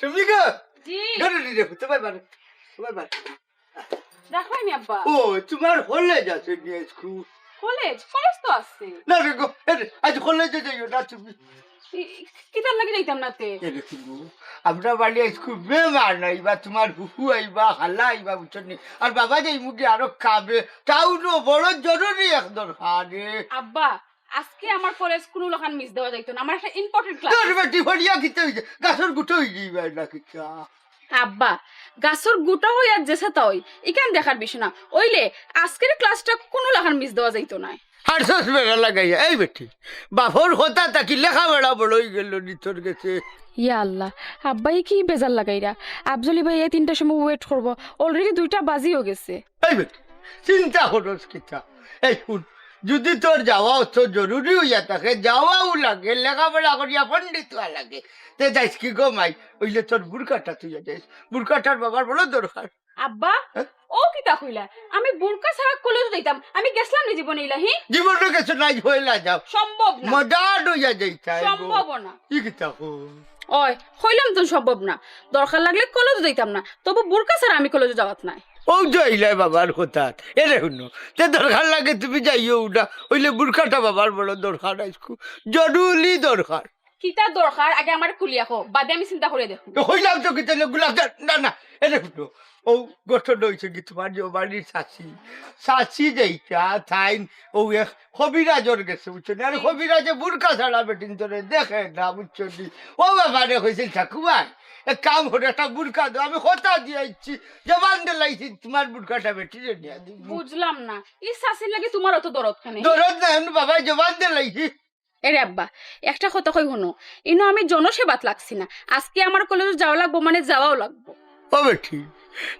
সুমি গো
জি
ধরে দিলে তোমার বার
রাখবাইনি আব্বা।
ও তোমার কলেজ আছে নিয়ে স্কুল
কলেজ তো আছে
না রে গো আজ কলেজে যাইও না তুমি
কিতার লাগে যাইতাম না তে
আমরা বাড়ি স্কুল বেমার নাই বা তোমার হুহু আইবা হালা আইবা বুঝছনি আর বাবা যাই মুখে আরো খাবে তাও তো বড় জরুরি এক দরকার রে
আব্বা আজকে আমার কলেজ কোনো লোকান মিস দেওয়া যাইতো না আমার একটা ইম্পর্টেন্ট ক্লাস।
তোর বেটি ফড়িয়া কিতে হইছে গাছর গুটো হই যাইবা না কিটা
আব্বা গাছর গুটা হই আর যেসা তাই ইখান দেখার বিষয় না ওইলে আজকের ক্লাসটা কোনো লোকান মিস দেওয়া যাইতো না।
আর সস বেড়া লাগাইয়া এই বেটি বাপর কথা তাকি লেখা বেড়া বড়ই গেল নিতর গেছে।
ইয়া আল্লাহ আব্বাই কি বেজার লাগাইরা আফজলি ভাই এই 3টার সময় ওয়েট করবো অলরেডি 2টা বাজিও গেছে।
এই বেটি চিন্তা করস কিটা এই শুন যদি তোর যাওয়া অত জরুরি হইয়া থাকে যাওয়াও লাগে লেখাপড়া করিয়া পণ্ডিত হওয়া লাগে তে যাইস কি গো মাই ওইলে তোর বুরকাটা তুই যাইস বুরকাটার বাবার বড় দরকার
আব্বা ও কিতা কইলা আমি বোরকা ছাড়া কলেজ যাইতাম আমি গেছলাম নি জীবনে ইলাহি
জীবনে কিছু নাই হইলা যাও
সম্ভব না
মজাড হইয়া যাইতা
সম্ভব না
ই কিতা কো
ওই কইলাম তো সম্ভব না দরকার লাগলে কলেজ যাইতাম না তবু বোরকা ছাড়া আমি কলেজে যাওয়াত নাই
ও যাইলাই বাবার কথা এরে শুনো তে দরকার লাগে তুমি যাইও উঠা ওইলে বুরকাটা বাবার বড় দরকার আজকু জরুরি দরকার
কিতা দরকার আগে আমার খুলিয়া কো বাদে আমি চিন্তা করে দেখো
হইলাম তো কিতা গুলাব না না এরে শুনো ও গঠন হয়েছে কি তোমার যে বাড়ির শাশি যাইটা থাইন ও এক কবিরাজর গেছে বুঝছো আর কবিরাজে বুরকা ছাড়া বেটিন তোরে দেখে না বুঝছো ও ব্যাপারে হয়েছিল ঠাকুমার এক কাম করে একটা বুরকা দাও আমি কথা দিয়েছি জবান দিলাইছি তোমার বুরকাটা বেটিরে নিয়ে দিব
বুঝলাম না ই শাসির লাগি তোমার অত দরদ কেন
দরদ না এখন বাবা জবান দিলাইছি
এরে আব্বা একটা কথা কই হনো ইনো আমি জনসেবাত লাগছি না আজকে আমার কলেজে যাওয়া লাগবো মানে যাওয়াও লাগবো
ও বেটি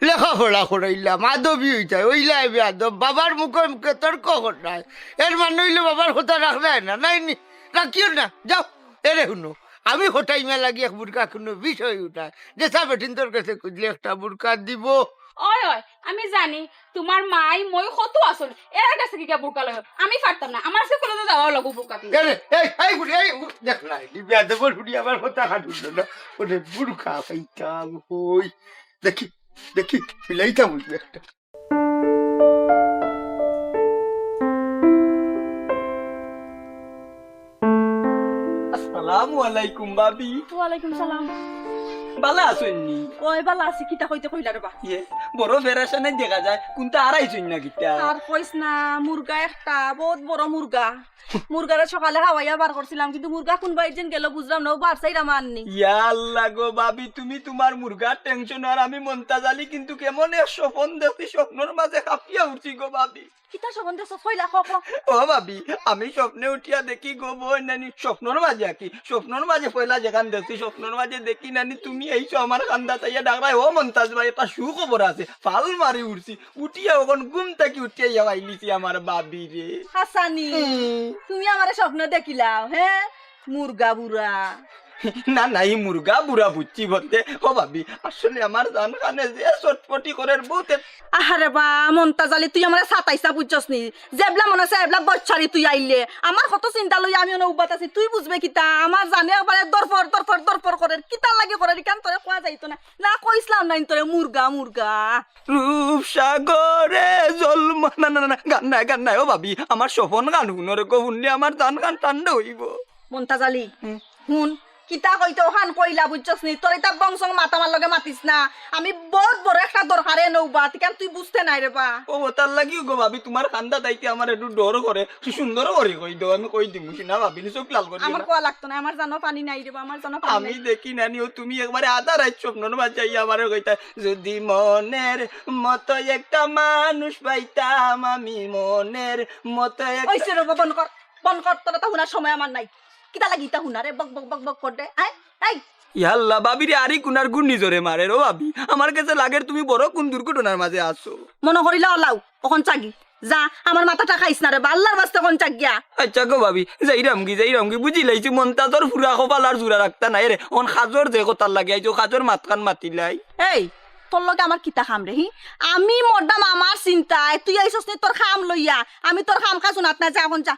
লেখাপড়া করাইলাম আদবি হইতাই ওইলা আদব বাবার মুখে মুখে তর্ক করায় এর মানে হইলে বাবার কথা রাখবে না নাই নি রাখিও না যাও এরে শুনো আমি হঠাই মেলা গিয়ে বুরকা কোনো বিষয় উঠায় যে সা বেটিন তোর কাছে খুঁজলে একটা বুরকা দিব
ওই ওই আমি জানি তোমার মাই মই কত আসল এর কাছে কি বোরকা লাগে আমি পারতাম না আমার কাছে কলেজে যাওয়া লাগবো বোরকা দিয়ে
এরে এই বুড়ি এই দেখ না দিব্যা দেব বুড়ি আমার কথা কাটুন না ওরে বুরকা পাইতাম হই দেখি দেখি মিলাইতাম বুঝবে একটা
আসসালামু আলাইকুম ভাবি
ওয়ালাইকুম সালাম
ভালো আছেননি
ওই বালা আছে কিতা কইতে কইলা রে বা
ইয়ে বড় ফেরাশনে দেখা যায় কোনটা আড়াইছুন না কিটা
আর কইস না মুরগা একটা বহুত বড় মুরগা মুরগারে সকালে খাওয়াইয়া বার করছিলাম কিন্তু মুরগা কোন বাইর গেল বুঝলাম না ও বারসাইরা মাননি
ইয়া আল্লাহ গো ভাবি তুমি তোমার মুরগার টেনশন আর আমি মন্তাজালি কিন্তু কেমন এক স্বপ্ন দেখছি স্বপ্নের মাঝে কাঁপিয়া উঠছি গো ভাবি
কিতা সম্বন্ধে সফইলা কক
ও ভাবি আমি স্বপ্নে উঠিয়া দেখি গো বই নানি স্বপ্নের মাঝে আঁকি স্বপ্নের মাঝে পয়লা যেখান দেখছি স্বপ্নের মাঝে দেখি নানি তুমি এইছো আমার কান্দা চাইয়া ডাকরাই ও মন্তাজ ভাই একটা সুখবর আছে ফাল মারি উঠছি উঠিয়া ওখান ঘুম থেকে উঠিয়া যাওয়া আইলিছি আমার ভাবি রে
হাসানি তুমি আমারে স্বপ্ন দেখিলাও হ্যাঁ মুরগা বুড়া
না না এই মুরগা বুড়া বুঝছি বলতে ও ভাবি আসলে আমার জান কানে যে চটপটি করে বহুত
আহারে বা মন্তাজালি তুই আমার সাতাইসা বুঝছস নি জেবলা মনে আছে এবলা বচ্চারি তুই আইলে আমার কত চিন্তা লই আমি অনুবাদ আছি তুই বুঝবে কিতা আমার জানে একবারে দরফর করে কিতা লাগে করে কান তোরে কোয়া যাইতো না না কইছলাম না তোরে মুরগা মুরগা
রূপসাগরে জন্ম না না না গান নাই ও ভাবি আমার স্বপন গান শুনরে গো শুনলে আমার জান গান ঠান্ডা হইব
মন্তাজালি হুন কিতা কইতো হান কইলা বুঝছস নি তোর এটা বংশং মাতামার লগে মাতিস না আমি বহুত বড় একটা দরকারে নৌবা তিকান তুই বুঝতে নাই রে বা
ও তার লাগিও গো ভাবি তোমার কান্দা দাইতে আমার একটু ডর করে সুন্দর করে কই দাও আমি কই দিমু না ভাবি চোখ লাল করি
আমার কোয়া লাগতো না আমার জানো পানি নাই রে বা আমার জানো পানি
আমি দেখি নানি ও তুমি একবারে আধা রাত স্বপ্নর মাঝে আমারে কইতা যদি মনের মতো একটা মানুষ পাইতাম আমি মনের মতো
ওইসে রে বন কর তোর তা হুনার সময় আমার নাই কিতা লাগি তা হুনারে বক বক বক বক করতে এই
ইয়াল্লা বাবিরে আরি কুনার গুণ নিজরে মারে রো ভাবি আমার কাছে লাগের তুমি বড় কোন দুর্ঘটনার মাঝে আসো
মনে করিলা ওলাও ওখন চাগি যা আমার মাথাটা খাইছ না রে বা আল্লাহর বাস্তে কোন চাগিয়া
আচ্ছা গো ভাবি যাইরামগি বুঝি লাইছি মন্তাজর ফুরা কপাল আর জুরা রাখতা নাই রে অন খাজর যে কথার লাগে আইছো খাজর মাতকান মাতিলাই
এই তোর লগে আমার কিতা খাম রে হি আমি মরদাম আমার চিন্তায় তুই আইছস নি তোর খাম লইয়া আমি তোর খাম খা শুনাত না যা এখন যা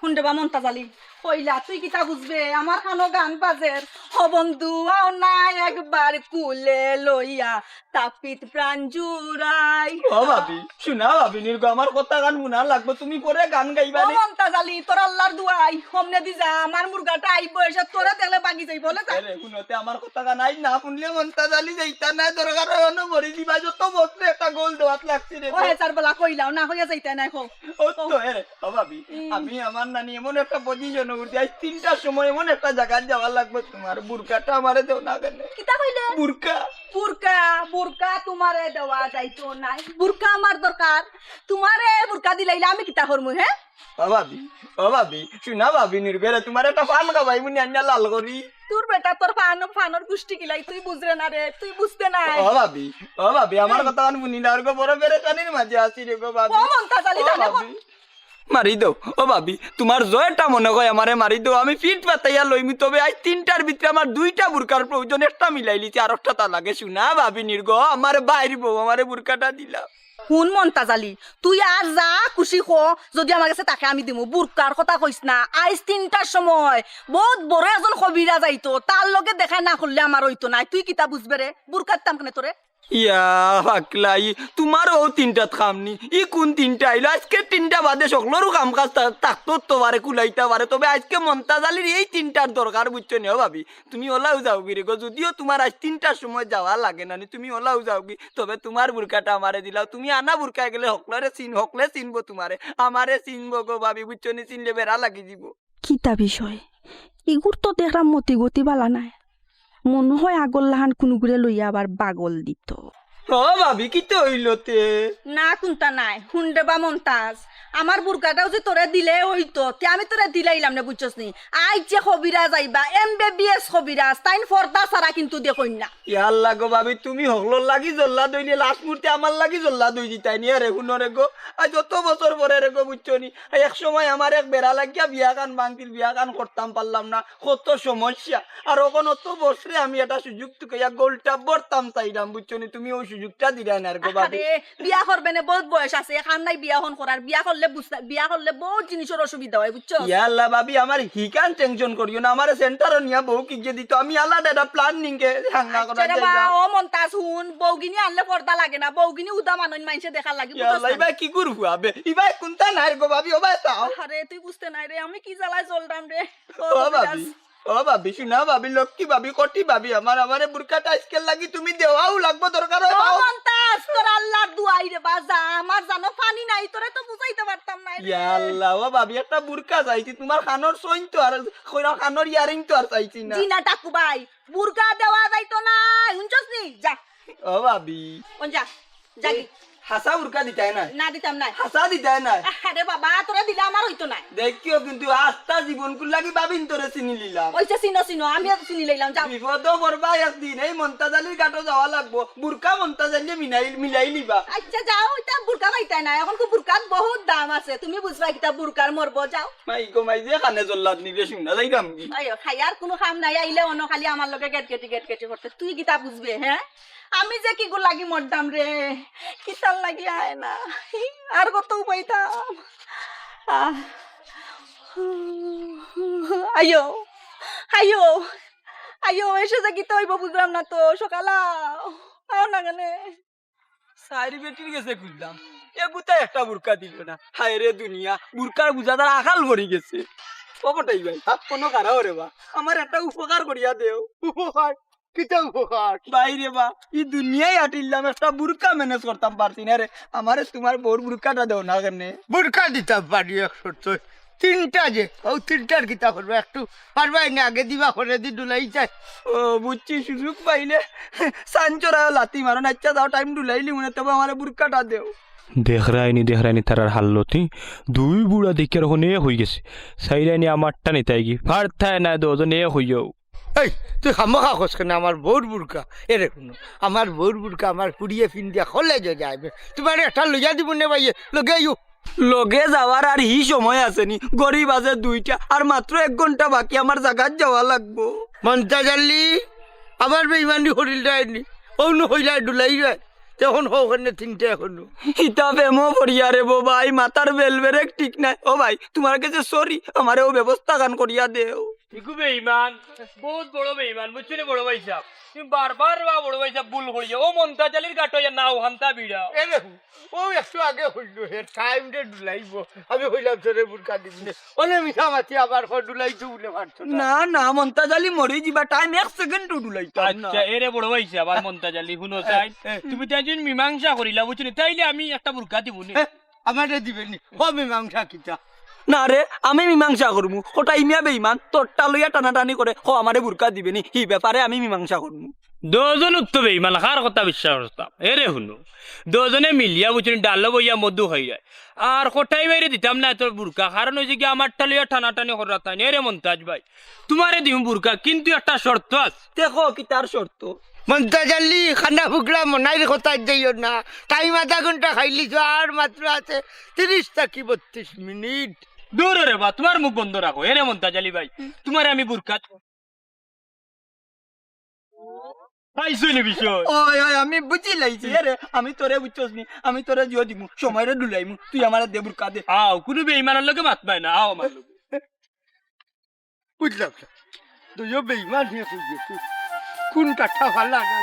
শুন রে বা মন্তাজালি কইলা তুই কিতা বুঝবে আমার খানো গান বাজের ও বন্ধু আও না একবার কুলে লইয়া তাপিত প্রাণ জুড়াই
ও ভাবি শুনা ভাবি নির্গ আমার কথা গান শুনা লাগবে তুমি পরে গান গাইবা
ও মন্তাজালি তোর আল্লাহর দুয়াই হমনে দি যা আমার মুরগাটা আইব এসে তোরে দেখলে বাগি যাই বলে যা
আরে শুনতে আমার কথা গান আই না শুনলে মন্তাজালি যাইতা না দরকার হনো মরি দিবা যত বসলে একটা গোল দেওয়াত লাগছে রে
ও হেচার বলা কইলাও না হইয়া যাইতা নাই হো
ও তো এরে ও ভাবি আমি আমার নানি এমন একটা পজিশন উঠে আজ 3টার সময় এমন একটা জায়গা যাওয়া লাগবে তোমার বুরকাটা আমারে দেও না কেন
কিতা কইলে
বুরকা
বুরকা বুরকা তোমারে দেওয়া যাইতো নাই বুরকা আমার দরকার তোমারে বুরকা দিলাইলে আমি কিতা করমু হে
ও ভাবি শুনা ভাবি নির্বেরে তোমার একটা ফান খাবাই মুনি আন্না লাল করি
তোর বেটা তোর ফানোর গুষ্টি কিলাই তুই বুঝরে না রে তুই বুঝতে নাই
ও ভাবি আমার কথা গান মুনি না গো বড় বেরে কানির মাঝে আসি রে গো ভাবি
ও মন্তাজালি জানে
মারি দাও ও ভাবি তোমার জয়টা মনে হয় আমারে মারি দাও আমি ফিট পাতাইয়া লইমি তবে আজ 3টার ভিতরে আমার 2টা বুরকার প্রয়োজন একটা মিলাই লিছি আর একটা তা লাগে শুনা ভাবি নির্গ আমারে বাইর বউ আমারে বুরকাটা দিলা
শুন মন্তাজালি তুই আর যা খুশি খ যদি আমার কাছে তাকে আমি দিমু বুরকার কথা কইস না আইস 3টার সময় বহুত বড় এজন কবিরা যাইতো তার লগে দেখা না করলে আমার হইতো না তুই কিতা বুঝবে রে বুরকার তাম কেন তোরে
ইয়া পাকলাই তোমারও 3টাত খামনি ই কোন 3টা আইলো আজকে 3টা বাদে সকলেরও কাম কাজ থাকতো তো পারে কুলাইতে পারে তবে আজকে মন্তাজালির এই 3টার দরকার বুঝছো নিও ভাবি তুমি ওলাও যাও গি রে গো যদিও তোমার আজ 3টার সময় যাওয়া লাগে না তুমি ওলাও যাও গি তবে তোমার বুরকাটা আমারে দিলাও তুমি আনা বুরকায় গেলে হকলে চিনবো তোমারে আমারে চিনবো গো ভাবি বুঝছো নি চিনলে বেড়া লাগি দিব
কিতা বিষয় ইগুর তো দেখলাম মতি গতি বালা নাই মনে হয় আগল লাহান কোনো গুড়ে লইয়া আবার বাগল দিত
ও ভাবি কি তো হইলতে
না কোনটা নাই হুন্ডে বা মন্তাজ আমার বুরকাটাও যে তোরে দিলে হইতো তে আমি তোরে দিলাইলাম না বুঝছস নি আই যে খবিরা যাইবা MBBS খবিরাজ তাইন ফর্দা সারা কিন্তু দেখইন না
ইয়াল্লা গো ভাবি তুমি হকলর লাগি জল্লা দইলে লাস্ট মুহূর্তে আমার লাগি জল্লা দই দিতাই নি আরে হুনরে গো আজ যত বছর পরে রে গো বুঝছো নি এক সময় আমার এক বেড়া লাগিয়া বিয়া গান বাংতির বিয়া গান করতাম পারলাম না কত সমস্যা আর ওখন অত বছরে আমি এটা সুযোগ তুকাইয়া গোলটা বরতাম চাইলাম বুঝছো নি তুমি ওই সুযোগটা দিলাই না গো ভাবি
বিয়া করবে না বহুত বয়স আছে এখন নাই বিয়া হন করার বিয়া করলে বিয়া করলে বহুত জিনিসের অসুবিধা হয় বুঝছো
ইয়াল্লা ভাবি আমার হিকান টেনশন করিও না আমার সেন্টারও নিয়া বউ কি যে দিত আমি আলাদা একটা প্ল্যানিং কে হাঙ্গা করা যাই
ও মন্তাজ হুন বউগিনি আনলে পর্দা লাগে না বউগিনি উদা মানুষ মানুষে দেখার লাগে
ইয়াল্লা ইবা কি করবো আবে ইবা কোনটা নাই গো ভাবি ও ভাই তাও
আরে তুই বুঝতে নাই রে আমি কি জ্বালায় চলতাম রে
ও ভাবি শুনা ভাবি লক্ষ্মী ভাবি কটি ভাবি আমারে বুরকাটা আজকে লাগি তুমি দেওয়াও লাগবো দরকার হয়
ও মন্তাজ তোর আল্লাহর দুআই রে বাজা আমার জানো পানি নাই তোরে তো বুঝাইতে পারতাম না
ইয়া আল্লাহ ও ভাবি একটা বুরকা চাইছি তোমার কানর সইন তো আর কইরা কানর ইয়ারিং তো আর চাইছি না
জিনা টাকু ভাই বুরকা দেওয়া যাইতো না শুনছস নি যা
ও ভাবি
কোন যা যাগি
হাসা বুরকা দিতাই না
না দিতাম না
হাসা দিতাই না
আরে বাবা তোরে দিলে আমার হইতো না
দেখিও কিন্তু আস্তা জীবন কুল লাগি ভাবিন তোরে চিনি লিলাম
ওইটা চিনো আমি চিনি লইলাম যা
বিপদ পড়বা একদিন এই মন্তাজালির ঘাটও যাওয়া লাগবো বুরকা মন্তাজালি মিলাই লিবা
আচ্ছা যাও ওইটা বুরকা পাইতাই না এখন তো বুরকার বহুত দাম আছে তুমি বুঝবা কিতা বুরকার মরবো যাও
মাই গো মাই যে কানে জল্লাদ নিবে শুনা যাইরাম কি
আইও খাইয়ার কোনো কাম নাই আইলে অন্য খালি আমার লগে গেট কেটে করতে তুই কিতা বুঝবে হ্যাঁ আমি যে কি গো লাগি মরদাম রে কিতাল লাগি আয় না আর কত উপাইতাম আইও আইও আইও এসে যে কিতা হইব বুঝলাম না তো সকালা আও না কেনে
সাইরি বেটির গেছে খুঁজলাম এ গুতা একটা বুরকা দিল না হায় রে দুনিয়া বুরকার বুঝাদার আকাল ভরি গেছে কবটাই ভাই কোনো কারাও রে বা আমার একটা উপকার করিয়া দেও
উপকার কিতা উপকার
বাইরে বা এই দুনিয়ায় আটিলাম একটা বুরকা ম্যানেজ করতাম পারছি না রে আমারে তোমার বউর বুরকাটা দেও না কেনে
বুরকা দিতাম পারি 3টা যে ও 3টার কিতা করবে একটু পারবাই না আগে দিবা করে দি ডুলাই যায়
ও বুঝছি সুযোগ পাইলে সাঞ্চরায় লাতি মারো না আচ্ছা দাও টাইম ডুলাইলি মনে তবে আমার বুরকাটা দেও
দেখ রায়নি তারার হাল্লতি 2 বুড়া দেখে রকম এ হয়ে গেছে সাইরাইনি আমারটা নিতাই কি ফারথায় না দুজন এ হইও
এই তুই খামোখা খোঁজ কেন আমার বউর বুরকা এরে শুনো আমার বউর বুরকা আমার পুড়িয়ে ফিন্দিয়া কলেজে যাইবে তোমার একটা লইয়া দিব নে ভাইয়ে লগে আইও
লগে যাওয়ার আর হি সময় আসেনি গরিব আছে 2টা আর মাত্র 1 ঘন্টা বাকি আমার জায়গায় যাওয়া লাগবো
মন্তাজালি আবার বেইমানি হরিল যায়নি অন্য হইলা ডুলাই যায় তখন হোকানে 3টা এখনো
ইতা বেমো পড়িয়া রে বো ভাই মাথার বেলবেরে ঠিক নাই ও ভাই তোমার কাছে সরি আমারে ও ব্যবস্থা গান করিয়া দেও
ইকু বেঈমান বহুত বড় বেঈমান বুঝছো নি বড় ভাই সাহেব তুমি বারবার বড় ভাই সাহেব ভুল করিয়া ও মন্তাজালির গাটো না হান্তা বিড়া
এ দেখো ও একটু আগে হইল হে টাইম ডে ডুলাইব আমি হইলাম তোরে বুরকা দিবনে অনে মিঠা মাতি আবার ডুলাইতো বলে মারতো
না না মন্তাজালি মরি যাবা টাইম 1 সেকেন্ড ডুলাইতা না
আচ্ছা এরে বড় ভাই সাহেব আর মন্তাজালি শুনো চাই তুমি তাই যদি মীমাংসা করিলা বুঝছো নি তাইলে আমি একটা বুরকা দিব নি
আমারে দিবেনি ও মীমাংসা কিতা
না রে আমি মীমাংসা করবো ওটা ইমিয়া বেইমান তোরটা লইয়া টানাটানি করে ও আমারে বুরকা দিবেনি এই ব্যাপারে আমি মীমাংসা করবো
দুজন উত্তর বেঈমান কার কথা বিশ্বাস করতাম এরে শুনো দুজনে মিলিয়া বুঝছেন ডালো বইয়া মধু হয়ে যায় আর কোটাই বাইরে দিতাম না তোর বুরকা কারণ হয়েছে কি আমার টালিয়া টানাটানি করা তাই এরে মন্তাজ ভাই তোমারে দিম বুরকা কিন্তু একটা শর্ত আছে
দেখো কি তার শর্ত
মন্তা জানলি খানা ফুকলা মনাইর কথা যাইও না, টাইম আধা ঘন্টা খাইলি আর মাত্র আছে 30 কি 32 মিনিট।
দূর রে বা, তোমার মুখ বন্ধ রাখো। এরে মন্তাজ আলী ভাই, তোমার আমি বুরকা পাইছনি বিষয়।
ওই ওই আমি বুঝি লাইছি রে, আমি তোরে বুঝছস নি, আমি তোরে জিও দিমু, সময়রে ডুলাইমু, তুই আমারে দে বুরকা দে।
আও, কোনো বেঈমানের লগে মাত পায় না, আও আমার লগে।
বুঝলাম না, তুইও বেইমান হয়ে গেছিস। কোনটা ঠাফালা না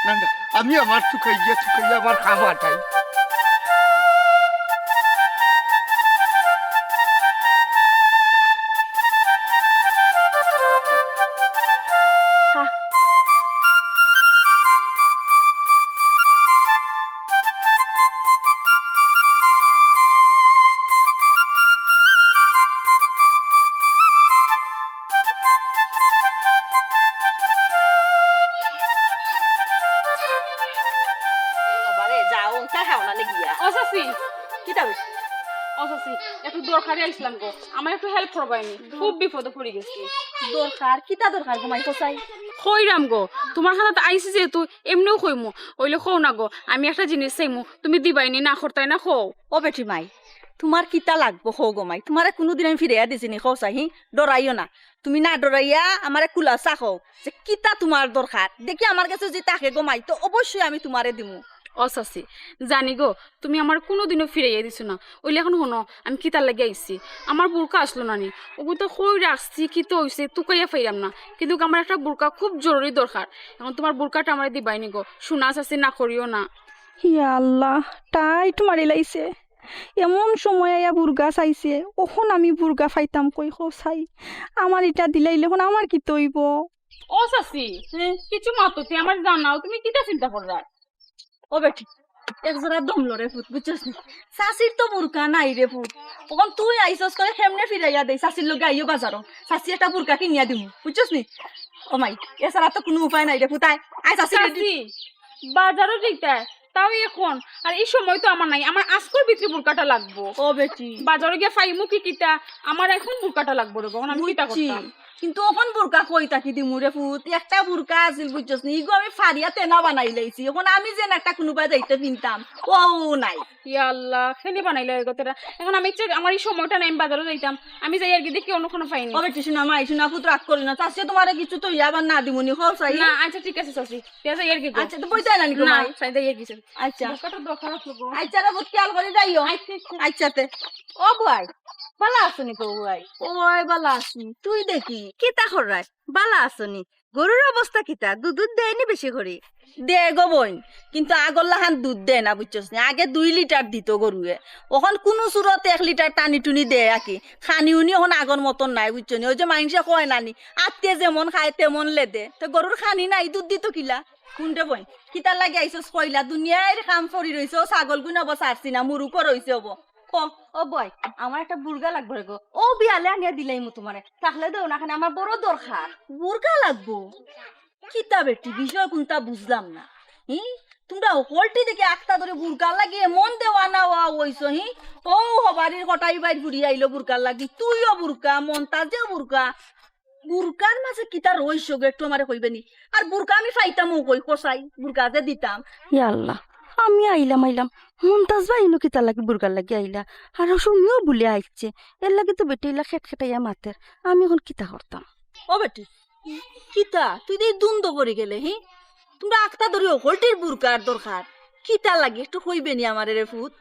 না না, আমি আমার চুকাইয়া আমার খাওয়াটাই।
আবারে যাও তা খাও না গিয়া
ও চাচি,
কি তা
ও চাচি, একটু দরকারে আইসলাম গো, আমার একটু হেল্প করবাইনি, খুব বিপদে পড়ে গেছি।
দরকার কিতা দরকার ঘুমাই চাই
কইরাম গো, তোমার হাতে আইসি যেহেতু এমনিও কইমু, ওইলে খো না গো, আমি একটা জিনিস চাইমু, তুমি দিবাইনি না করতাই না খো।
ও বেটি মাই তোমার কিতা লাগবো খো গো মাই, তোমার কোনোদিন আমি ফিরাইয়া দিছিনি খো চাহি, ডরাইও না, তুমি না ডরাইয়া আমারে কুলাসা খো যে কিতা তোমার দরকার, দেখি আমার কাছে যে তাকে গো মাই তো অবশ্যই আমি তোমারে দিমু।
ও চাচি, জানি গো তুমি আমার কোনোদিনও ফিরাইয়া দিছো না, ওইলে এখন শোনো আমি কিতার লাগে আইছি, আমার বুরকা আসলো না নি, ওগুলো তো কই রাখছি কি তো হইছে তুকাইয়া ফাইরাম না, কিন্তু আমার একটা বুরকা খুব জরুরি দরকার, এখন তোমার বুরকাটা আমার দিবাইনি গো, শোনা চাচি না করিও না।
ইয়া আল্লাহ, টাইট মারি লাইছে, এমন সময় আয়া বুর্গা চাইছে, ওখন আমি বুর্গা ফাইতাম কই খো চাই, আমার এটা দিলাইলে এখন আমার কি তৈব।
ও চাচি, কিছু মাততে আমার জানাও, তুমি কিতা চিন্তা কররা?
ও বেটি একজোড়া দমলো রে ফুট বুঝছস নি, চাষির তো বুরকা নাই রে ফুট, ওখান তুই আইসস করে কেমনে ফিরাইয়া দেই, চাষির লগে আইও বাজারও, চাষি একটা বুরকা কিনিয়া দিমু বুঝছস নি। ও মাই এছাড়া তো কোনো উপায় নাই রে ফুট, আই চাষি
চাচি বাজারও যেতে তাও এখন, আর এই সময় তো আমার নাই, আমার আজকের ভিতরে বুরকাটা লাগবো।
ও বেটি
বাজারে গিয়ে ফাইমু কি কিতা, আমার এখন বুরকাটা লাগবো রে, আমি কিতা করতাম।
কিন্তু ওখান বুরকা কই তাকি দিমু রে ফুট, একটা বুরকা আছিল বুঝছস নি, ইগো আমি ফারিয়া তেনা বানাই লাইছি, এখন আমি যেন একটা কোনোবা যাইতে কিনতাম ও নাই।
ইয়া আল্লাহ, খেলে বানাইলে এই কথাটা, এখন আমি আমার এই সময়টা নাই, আমি বাজারে যাইতাম, আমি যাই আর কি দেখি অন্য কোনো পাইনি।
ও বেটি শোনা মাই শোনা ফুট রাগ করি না, চাষি তোমারে কিছু তো আবার না দিমুনি খো চাই
না। আচ্ছা ঠিক আছে চাচি, যাই আর কি।
আচ্ছা তো পয়সা না নিকো মাই,
চাই যাই আর কি।
আচ্ছা
বুরকাটা দরকার আছে গো।
আচ্ছা রে বহুত খেয়াল করে যাইও। আচ্ছাতে ও ভাই বালা আসনি গো ভাই? ওই বালা আসনি, তুই দেখি কিতা খরাই বালা আসনি, গরুর অবস্থা কিতা, দুধ দেয়নি বেশি করে? দে গো বইন, কিন্তু আগল্লাহান দুধ দেয় না বুঝছস না, আগে 2 লিটার দিত গরুয়ে, ওখান কোনো সুরতে 1 লিটার টানি টুনি দেয় আকি, খানি উনি এখন আগর মতন নাই বুঝছনি, ওই যে মানুষে কয় নানি আত্মীয় যেমন খায় তেমন লেদে, তো গরুর খানি নাই দুধ দিত কিলা কোনটা বই কিতার লাগে আইসস কইলা, দুনিয়ার কাম ফরি রইছে, ও ছাগল গুণ হব সারছি না, মুরুকও রইছে হব। ও বই আমার একটা বুর্গা লাগবে গো, ও বিয়ালে আনিয়া দিলাই মু তোমারে, তাহলে দেও না, আমার বড় দরকার বুর্গা লাগবো। কিতা বেটি বিষয় কোনটা বুঝলাম না, তোমরা হলটি দেখে একটা ধরে বুরকার লাগে এমন দেওয়া না হইছ, ও হবারির কটাই বাইর ঘুরি আইলো বুরকার লাগি, তুইও বুরকা মন্তাজেও বুরকা, বুরকার মাঝে কিতা রইছ গে একটু আমারে কইবে নি, আর বুরকা আমি ফাইতামও কই কষাই বুরকা যে দিতাম।
ইয়া আল্লাহ, আমি আইলাম মমতাজ ভাই ইনো কিতা লাগে বুর্গার লাগে আইলা, আর সুমিও বলে আইছে, এর লাগে তো বেটাইলা খেটখেটাইয়া মাতের, আমি এখন কিতা করতাম?
ও বেটি কিতা তুই দিয়ে দ্বন্দ্ব করে গেলে, তোমরা আখতা ধরে হলটির বুরকার দরকার, কিতা লাগে একটু কইবে নি আমারে রে ফুত?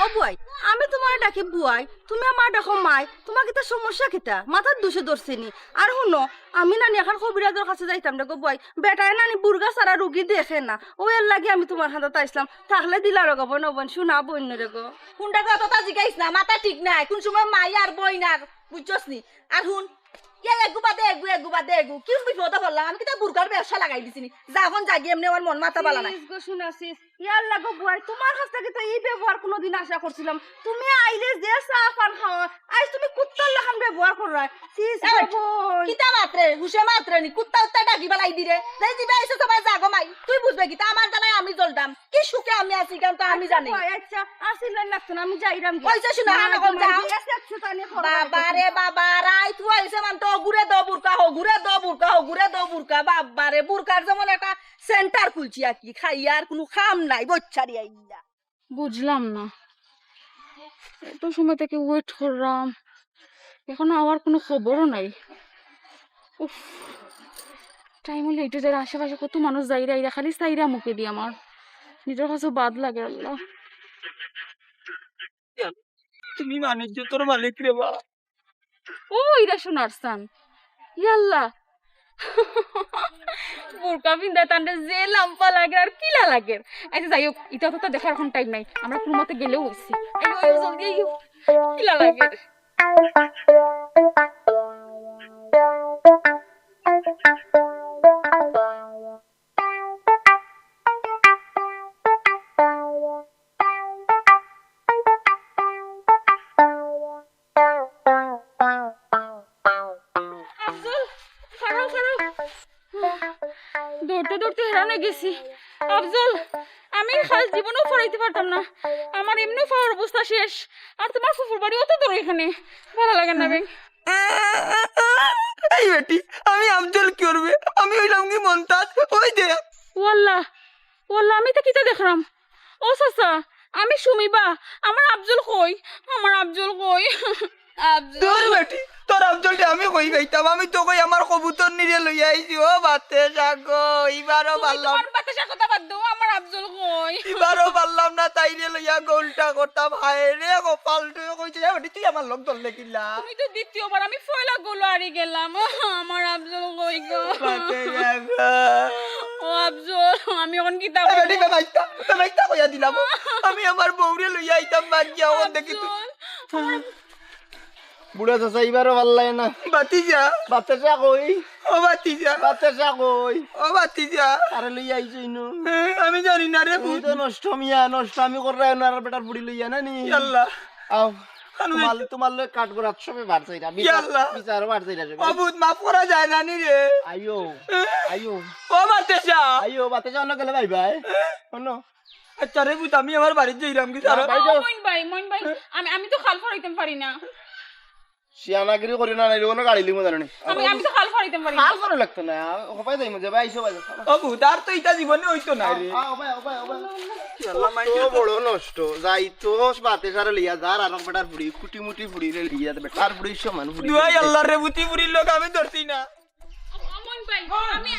ও বুয়াই আমি তোমার ডাকি বুয়াই, তুমি আমার ডাকো মাই, তোমার কিতা সমস্যা কিতা, মাথার দোষে ধরছিনি? আর শুনো আমি নানি এখন কবিরাজের কাছে যাইতাম দেখো বুয়াই, বেটায় নানি বুর্গা সারা রুগী দেখে না, ও এর লাগে আমি তোমার হাতে আইসলাম, থাকলে দিলা রগাবো নবন শোনা বইন রে গো। কোনটা কথা জিগাইস না, মাথা ঠিক নাই, কোন সময় মাই আর বইন আর বুঝছস নি। আর শুন কি বিপদ হলাম, আমি কিতা বুরকার ব্যবসা লাগাই দিছিনি, যখন জাগি এমনি আমার মন মাথা বালা নাই। শুনাছিস ইয়ার লাগো বুয়াই, তোমার কাছ থেকে তো এই ব্যবহার কোনোদিন আশা করছিলাম, তুমি আইলে যে চা পান খাওয়া, আজ তুমি কুত্তার লাখান ব্যবহার করা, কিতা মাত্রে হুসে মাত্রে নি কুত্তা উত্তা ডাকি বালাই দিরে, যাই দিবে আইসো সবাই জাগো মাই, তুই বুঝবে কিতা, আমার জানাই আমি জ্বলতাম, কি সুখে আমি আছি কেন তো আমি জানি। আচ্ছা আসিলেন লাগতো না, আমি যাইরাম কইছে শুনা না কোন যাও বাবা রে বাবা রাই তুই আইছে মান তো ঘুরে দো বুরকা হো ঘুরে দো বুরকা হো ঘুরে দো বুরকা, বাবা রে বুরকার যেমন একটা সেন্টার খুলছি আর কি খাইয়ার কোনো খাম নাই বচ্চারি আইলা
বুঝলাম না এত সময় থেকে ওয়েট করলাম এখনো আমার কোনো খবরও নাই উফ টাইম হলে একটু যাই আশেপাশে কত মানুষ যাইরা আইরা খালি সাইরা মুখে দিয়ে আমার নিজের কাছে বাদ লাগে আল্লাহ
তুমি বাণিজ্য তোর মালিক রে বা
ও ইরা শোনার সান ইয়াল্লা বোরকা বিন্দা তান্ডে যে লাম্পা লাগে আর কিলা লাগে আচ্ছা যাই হোক এটা তো দেখার এখন টাইম নাই আমরা কোনো মতে গেলেও হইছি আইও জলদি আইও কিলা লাগে দৌড়তে দৌড়তে হেরানো গেছি আফজল আমি খাস জীবনেও ফরাইতে পারতাম না আমার এমনি পাওয়ার অবস্থা শেষ আর তোমার ফুফুর বাড়ি অত দূর এখানে ভালো লাগে না বেং
এই বেটি আমি আফজল কি করবে আমি হইলাম কি মন্তাজ ওই দে
ওয়াল্লাহ ওয়াল্লাহ আমি তো কিতা দেখলাম ও চাচা আমি সুমিবা আমার আফজল কই
দূর বেটি তোর আফজলটা আমি কই গাইতাম আমি তো কই আমার কবুতর নিরে লই আইছি ও বাতে জাগো এবারও পারলাম
তোমার বাতাসা কথা বাদ দাও আমার আফজল কই
এবারও পারলাম না তাইরে লইয়া গোলটা করতাম হায় রে কপাল তুই কইছে বেটি তুই আমার লগ ধরলে কিলা
তুমি তো দ্বিতীয়বার আমি ফয়লা গোল হারি গেলাম আমার আফজল কই গো
বাতে জাগো
ও আফজল আমি এখন কিতা
বেটি বেমাইতা কইয়া দিলাম আমি আমার বউরে লইয়া আইতাম বাজিয়া ও দেখি তুই
বুড়া চাচা এবারও ভাল লাগে না
বাতিজা
বাতাসা কই
ও বাতিজা
বাতাসা কই
ও বাতিজা
আরে লইয়া আইছো ইনু
আমি জানি না রে
তুই তো নষ্ট মিয়া নষ্ট আমি করে রায় না বেটার বুড়ি লইয়া না নি
আল্লাহ
আও তোমার লই কাট করে সবে বার চাইরা বিচার বার চাইরা যাবে
অবুত মাফ করা যায় না নি রে
আইও আইও
ও বাতেশা
আইও বাতাসা অন্য গেলে ভাই ভাই অন্য
আচ্ছা রে বুত আমি আমার বাড়িতে যাইলাম কি সারা
মইন ভাই আমি তো খাল ফরাইতে পারি না
শিয়ানাগিরি করি না নাইলে কোনো গাড়ি লিমো জানি
আমি তো খাল ফরাইতে পারি না
হাল করে লাগতো না হপাই যাই মজা ভাই আইসো ভাই
অবুত আর তো ইটা জীবনে হইতো না রে
তো বড় নষ্ট যাই তো বাতে সারা লিয়া যার আর বেটার বুড়ি খুটি মুটি বুড়ি রে লিয়া বেটার বুড়ি সমান বুড়ি
দুই আল্লাহ রে বুতি বুড়ির লোক আমি ধরছি না
মইন ভাই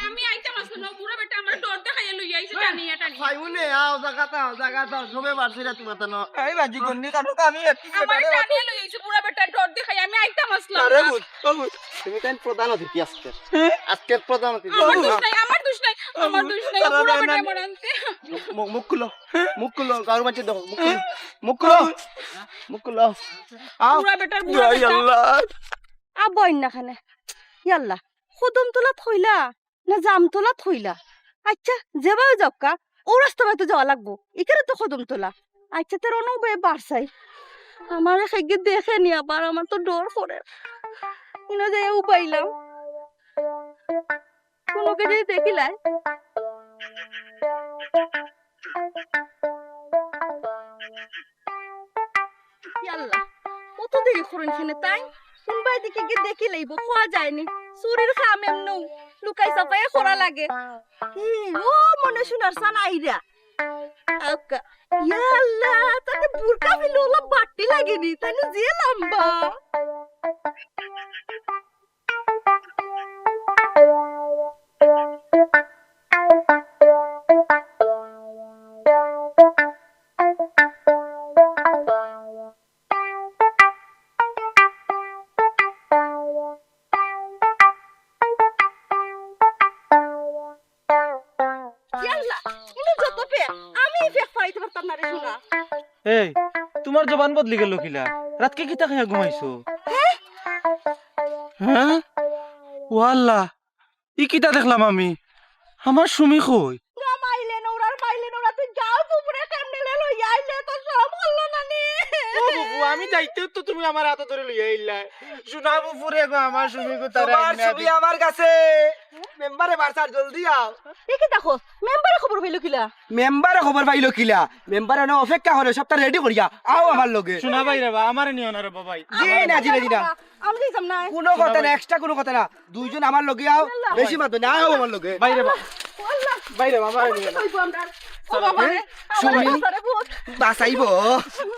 আমি আইতে মাছ না বুড়া বেটা আমার ডর দেখাইয়া লই আইছে টানিয়া
ফাইমুনে আও জায়গাটা সবে বাড়ছিরা তোমার তো না
এই বাজি গন্নি কানো আমি একটু
আমার টানিয়া লই আইছে বুড়া বেটা ডর দেখাই আমি আইতে মাছ না
আরে বুত অবুত
তুমি কেন প্রধান অতিথি আজকে প্রধান অতিথি
আমার দোষ নাই বুড়া বেটা আমার আনতে
মুখ খুলো গাঁর মাঝে দেখো মুখ খুলো
বুড়া বেটার বুড়া বেটা
আল্লাহ
আবইন না খানে ইয়াল্লা কদম তোলা থইলা না জাম তোলা থইলা আচ্ছা যেভাবে যাবকা ও রাস্তা বাইতে যাওয়া লাগবো এখানে তো কদম তোলা আচ্ছা তোর অনুভবে বাড়ছাই আমার খেগে দেখে নি আবার আমার তো ডর করে ইনো যাই উপাইলাম কোনোকে যদি দেখিলাই ইয়াল্লা কত দেরি করেন এখানে তাই কোনবাই দিকে গিয়ে দেখি লইব খোয়া যায়নি চুরির খাম এমনু লুকাই চাপাই খোরা লাগে ও মনে শোনার সান আইরা আকা ইয়াল্লা তাতে বুরকা ফিলে ওলা বাটি লাগেনি তাই না যে লম্বা
এই তোমার জবান বদলি গেল কিলা রাতকে কিতা খাইয়া ঘুমাইছো হ্যাঁ ওয়াল্লাহ ই কিতা দেখলাম আমি আমার সুমি কই আমি যাইতে তো তুমি আমার হাতে ধরে লইয়া আইলা শোনা বুফুরে গো আমার সুমি গো তার
আমার কাছে মেম্বারে বারসার জলদি আও
দেখি দেখো মেম্বারে খবর পাইলো কিলা
মেম্বারে খবর পাইলো কিলা মেম্বারে না অপেক্ষা করে সবটা রেডি করিয়া আও আমার লগে
শোনা ভাই রে বা আমারে নিও না রে বাবাই
জি না
আমি যাইতাম না
কোনো কথা না এক্সট্রা কোনো কথা না দুইজন আমার লগে আও বেশি মাত্র না আও আমার লগে
ভাই রে বা
বাইরে বাবা বাঁচাইব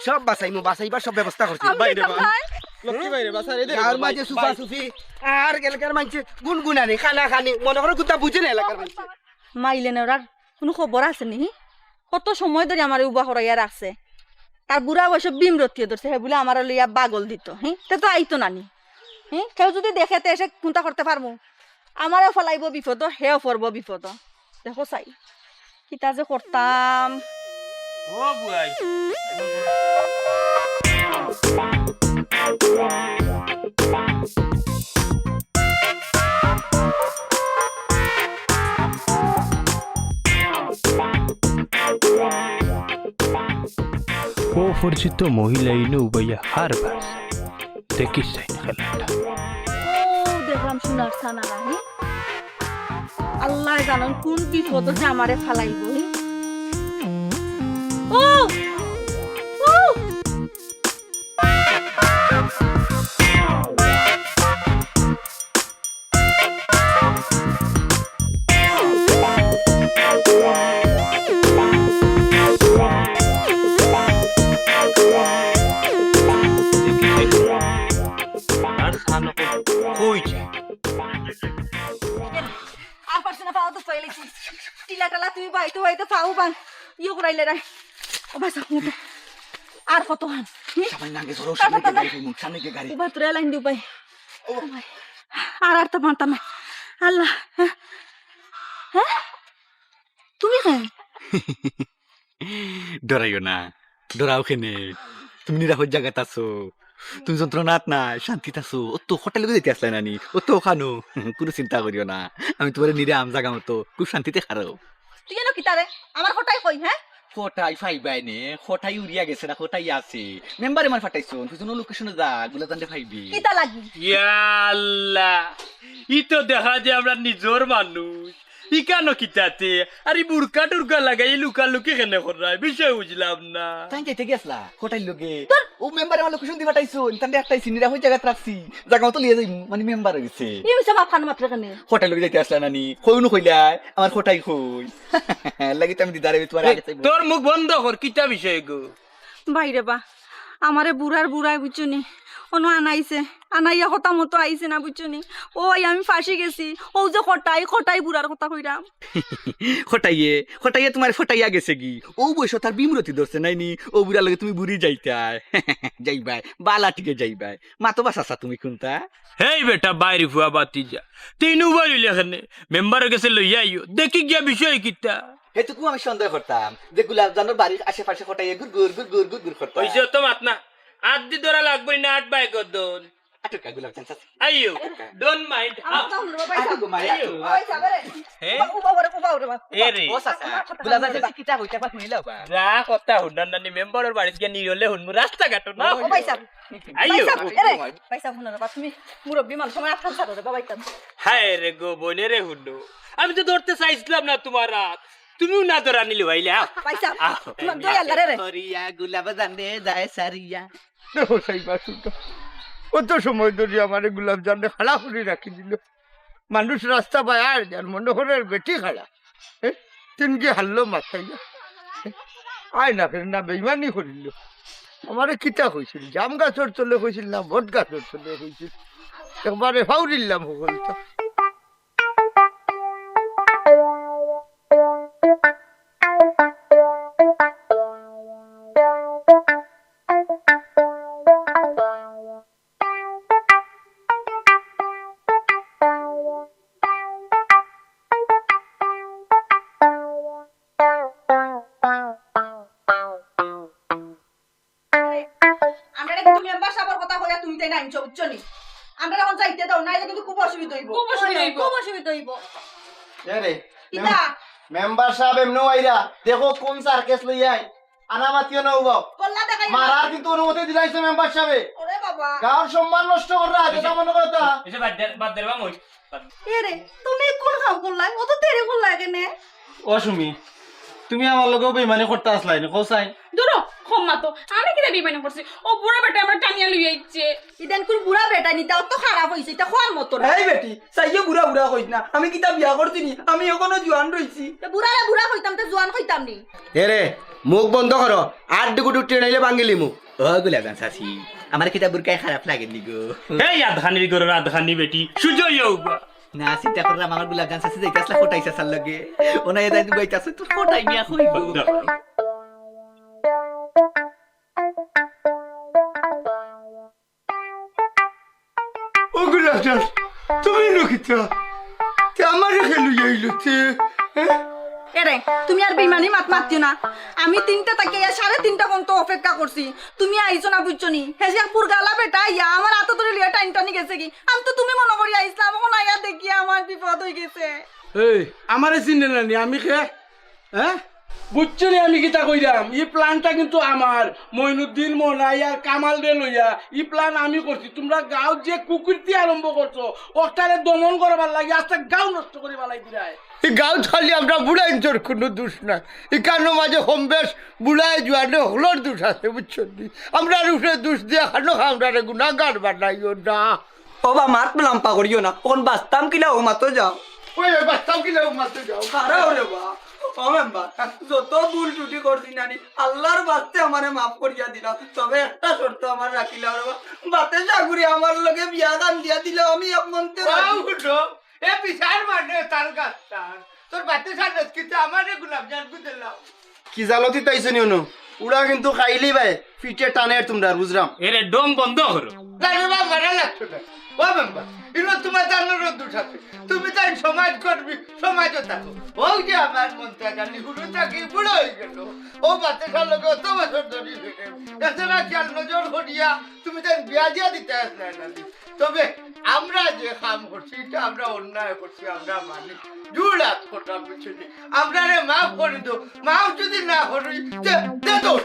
সব বাঁচাইবার সব ব্যবস্থা করছি বাইরে
লক্ষ্মী বাইরে বাসা রে
গাঁর মাঝে সুফা সুফি আর এলাকার মানুষ গুনগুনানি খানা খানি মনে করো কোথা বুঝে না এলাকার মানুষ
মাইলে নেওয়ার কোনো খবর আছে নি কত সময় ধরে আমার উবা হরাইয়া রাখছে তার বুড়া বয়স বিম রতিয়ে ধরছে হে বলে আমার লইয়া বাগল দিত হ্যাঁ তো আইতো নানি হ্যাঁ কেউ যদি দেখে তো এসে চিন্তা করতে পারবো আমারও ফলাইব বিপদ হেও পড়ব বিপদ দেখো চাই কিতা যে করতাম
ও বুয়াই
অপরিচিত মহিলা ইনু উবাইয়া হার বাস দেখিস চাই না খেলাটা
ও দেখলাম শোনার সানা রানি আল্লাহ জানেন কোন বিপদ যে আমারে ফালাইব ও ও আর পারছ না পাও তো ফেলেছি টিলা টালা তুমি বাইতে পাও বাং ইয়ে করাইলে রে ও বাসা আর কত হান
সবাই নাগে ধরো সামনে কে গাড়ি সামনে কে গাড়ি
এবার তোরা লাইন দিও ভাই ও ভাই আর তো পারতাম না আল্লাহ হ্যাঁ তুমি কেন
ডরাইও না ডরাও কেনে তুমি নিরাপদ জায়গাত আছো তুমি যন্ত্রণাত না শান্তিত আছো ও তো হোটেলে যেতে আসলে নানি ও তো ওখানো কোনো চিন্তা করিও না আমি তোমার নিরাম জায়গা মতো খুব শান্তিতে খারাও
তুই কেন কি তারে আমার ফটাই কই হ্যাঁ
ফটাই ফাইবাই নে ফটাই উড়িয়া গেছে না ফটাই আছে মেম্বারে মার ফাটাইছো তুই কোনো লোকেশনে যা গুলা জানতে ফাইবি
কিতা লাগি
ইয়া আল্লাহ ই তো দেখা যায় আমরা নিজর মানুষ ই কেন কিতাতে আর ই বুড়কা টুরকা লাগাই লুকালুকি কেন করায় বিষয় বুঝলাম না
তাই যাইতে গেছলা হোটেল লগে ও মেম্বারে আমার লোকেশন দি ফাটাইছো তান্ডে একটাই সিনিরা হই জায়গা রাখছি জায়গা তো লিয়ে যাই মানে মেম্বার হইছে
ই মিছা মাথান মাত্র কেন
হোটেল লগে যাইতে আসলা নানি কইনো কইলাই আমার হোটাই কই লাগি তো আমি দিদারে তোমার আগে চাইবো
তোর মুখ বন্ধ কর কিতা বিষয় গো
বাইরে বা আমারে বুড়াই বুঝছনি অন্য আনাইয়া কথা মতো আইছে না বুঝছনি ওই আমি ফাঁসি গেছি ও যে খটাই বুড়ার কথা কইরাম
খটাইয়ে তোমার ফটাইয়া গেছে কি ও বয়স তার বিমরতি ধরছে নাইনি ও বুড়ার লগে তুমি বুড়ি যাইতাই যাইবাই বালা টিকে যাইবাই মাতো বাসাসা তুমি কোনটা
হেই বেটা বাইরে ফুয়া বাতি যা তিনু বাড়ি লেখানে মেম্বার গেছে লইয়া আইও দেখি গিয়া বিষয় কিতা
হেতুকু আমি সন্দেহ করতাম যে গোলাপ জানোর বাড়ির আশেপাশে খটাইয়ে গুড় করতাম
ওইসব তো মাত না আদি ধরা লাগবে না 8 বাই কদন
আটকা গোলাপ জান
আইও ডোন্ট মাইন্ড যা কথা হুন্ডার নানি মেম্বারের বাড়িতে গিয়ে নিরলে হুনমু রাস্তা ঘাটো না আইও হায় রে গো বনে রে হুন্ডু আমি তো ধরতে চাইছিলাম না তোমার রাত তুমিও না ধরা নিলে ভাইলে
গোলাপ জানে যায় সারিয়া
দেখো সেই বাসুটা কত সময় ধরে আমার গোলাপ জানে খাড়া করে রাখি দিল মানুষ রাস্তা পায় আর যার মনে করে বেটি খাড়া তিনকে হারলো মাথাইয়া আয় না ফের না বেইমানি করিল আমারে কিতা হয়েছিল জাম গাছর তলে হয়েছিল না ভোট গাছর তলে হয়েছিল একবারে ফাউরিল্লাম সকলটা
আমরা এখন যাইতে দাও নাইলে কিন্তু খুব অসুবিধা হইব খুব অসুবিধা হইব
রে
কিতা
মেম্বার সাহেব এমনো আইরা দেখো কোন সার্কেস লই আই আনামাতিও না উবাও
কল্লা দেখাই
মারার কিন্তু অনুমতি দিলাইছে মেম্বার সাহেব
ওরে বাবা
গাঁর সম্মান নষ্ট কররা এটা মনে কথা
এসে বাদ দেবা মই
এরে তুমি কোন কাম করলাই ও তো তেরে করলাই কেনে
অসুমি তুমি আমার লগেও বেইমানি করতে আসলাই না কোসাই
দূর ক্ষমা তো আমি কিনা বিমানি করছি ও বুড়া বেটা আমার টানিয়া লই আইছে
ইদান কোন বুড়া বেটা নিতা অত খারাপ হইছে এটা খোয়ার মতো না
এই বেটি সাইয়ে বুড়া বুড়া কইস না আমি কিতা বিয়া করছি নি আমি এখনো জোয়ান রইছি
বুড়ারে বুড়া হইতাম তো জোয়ান হইতাম নি
এরে মুখ বন্ধ করো আর দুগুটু টেনাইলে ভাঙিলি মুখ
ও গুলাগান চাচি আমার কিতা বুরকাই খারাপ লাগেনি গো
এই আধখানির গরুর আধখানি বেটি সুজয় হোক
না চিন্তা করলাম আমার গুলাগান চাচি যাইতাছলা ফটাই চাচার লগে ওনা এদাই বইতাছে তো ফটাই মিয়া কইব
ওগুলো তুমি নকিতা আমার খেলু যাইলতে
এরে তুমি আর বেইমানি মাত মাতিও না আমি 3টা থেকে 3:30 পর্যন্ত অপেক্ষা করছি তুমি আইছো না বুঝছো নি হেসিয়া পুরগালা বেটা ইয়া আমার হাতে ধরে লিয়া টাইম টানি গেছে কি আমি তো তুমি মনে করি আইছলাম এখন আইয়া দেখি আমার বিপদ হয়ে গেছে
এই আমারে চিনে না নি আমি খে হ্যাঁ বুঝছো নি আমি কিতা কইরাম এই প্ল্যানটা কিন্তু আমার মইনুদ্দিন মোনাই আর কামাল রে লইয়া এই প্ল্যান আমি করছি তোমরা গাঁও যে কুকুরটি আরম্ভ করছো ওটারে দমন করবার লাগে আজকে গাঁও নষ্ট করে বালাই দিরায়
এই গাঁও খালি আমরা বুড়াই তোর কোনো দোষ না এই কারণে মাঝে হোমবেশ বুড়াই জোয়ানে হলোর দোষ আছে বুঝছো নি আমরা রুফে দোষ দিয়ে খানো আমরা গুণাগার বানাইও না
ও বা মাত লাম্পা করিও না ওন বাস্তাম কিলা ও মাতো যাও
ওই বাস্তাও কিলে মারতে যাও
কারা ওরে বা ও মেম্বার যত ভুল টুটি করছি নানি আল্লাহর বাস্তে আমারে মাফ করিয়া দিলা তবে একটা শর্ত আমার রাখিলা ওরে বা বাতে জাগুরি আমার লগে বিয়া গান দিয়া দিলা আমি এক মন্তে
এ বিচার মানে তার গাছটা তোর বাতে সাথে কিন্তু আমারে গোলাপ জান দিলাম
কি জালতি তাইছে নি অনু উড়া কিন্তু খাইলি ভাই ফিটে টানে তোমরা বুঝরাম
এরে ডং বন্ধ করো
দাঁড়া মারা লাগছো না ও মেম্বার এগুলো তোমার জানার দোষ আছে তুমি তাই সমাজ করবি সমাজও থাকো ওই যে আমার মনটা জানি হুড়ু চাকি বুড়ো হয়ে গেল ও বাতে লোক অত বছর ধরে ফেটে এছাড়া খেয়াল নজর করিয়া তুমি তাই বিয়া দিয়া দিতে আসলে না তবে আমরা যে কাম করছি এটা আমরা অন্যায় করছি আমরা মানি জুড়াত করতাম পিছনে আমরা রে মাফ করে দো মাফ যদি না করি দে দোষ